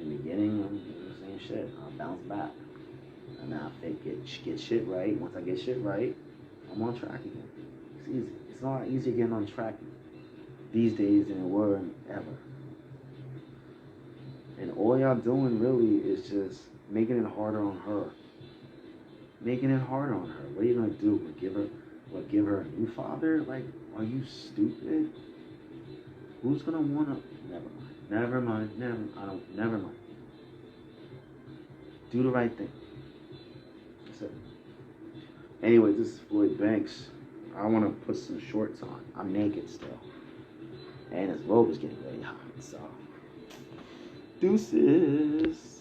in the beginning, I'm doing the same shit. I'll bounce back. And now if they get shit right, once I get shit right, I'm on track again. It's easy. It's a lot easier getting on track these days than it were ever. And all y'all doing really is just making it harder on her. Making it harder on her. What are you gonna do? Give her a new father? Like, are you stupid? Who's gonna wanna? Never mind. Never mind. Do the right thing. That's it. Anyway, this is Floyd Banks. I want to put some shorts on. I'm naked still. And his robe is getting really hot, so. Deuces.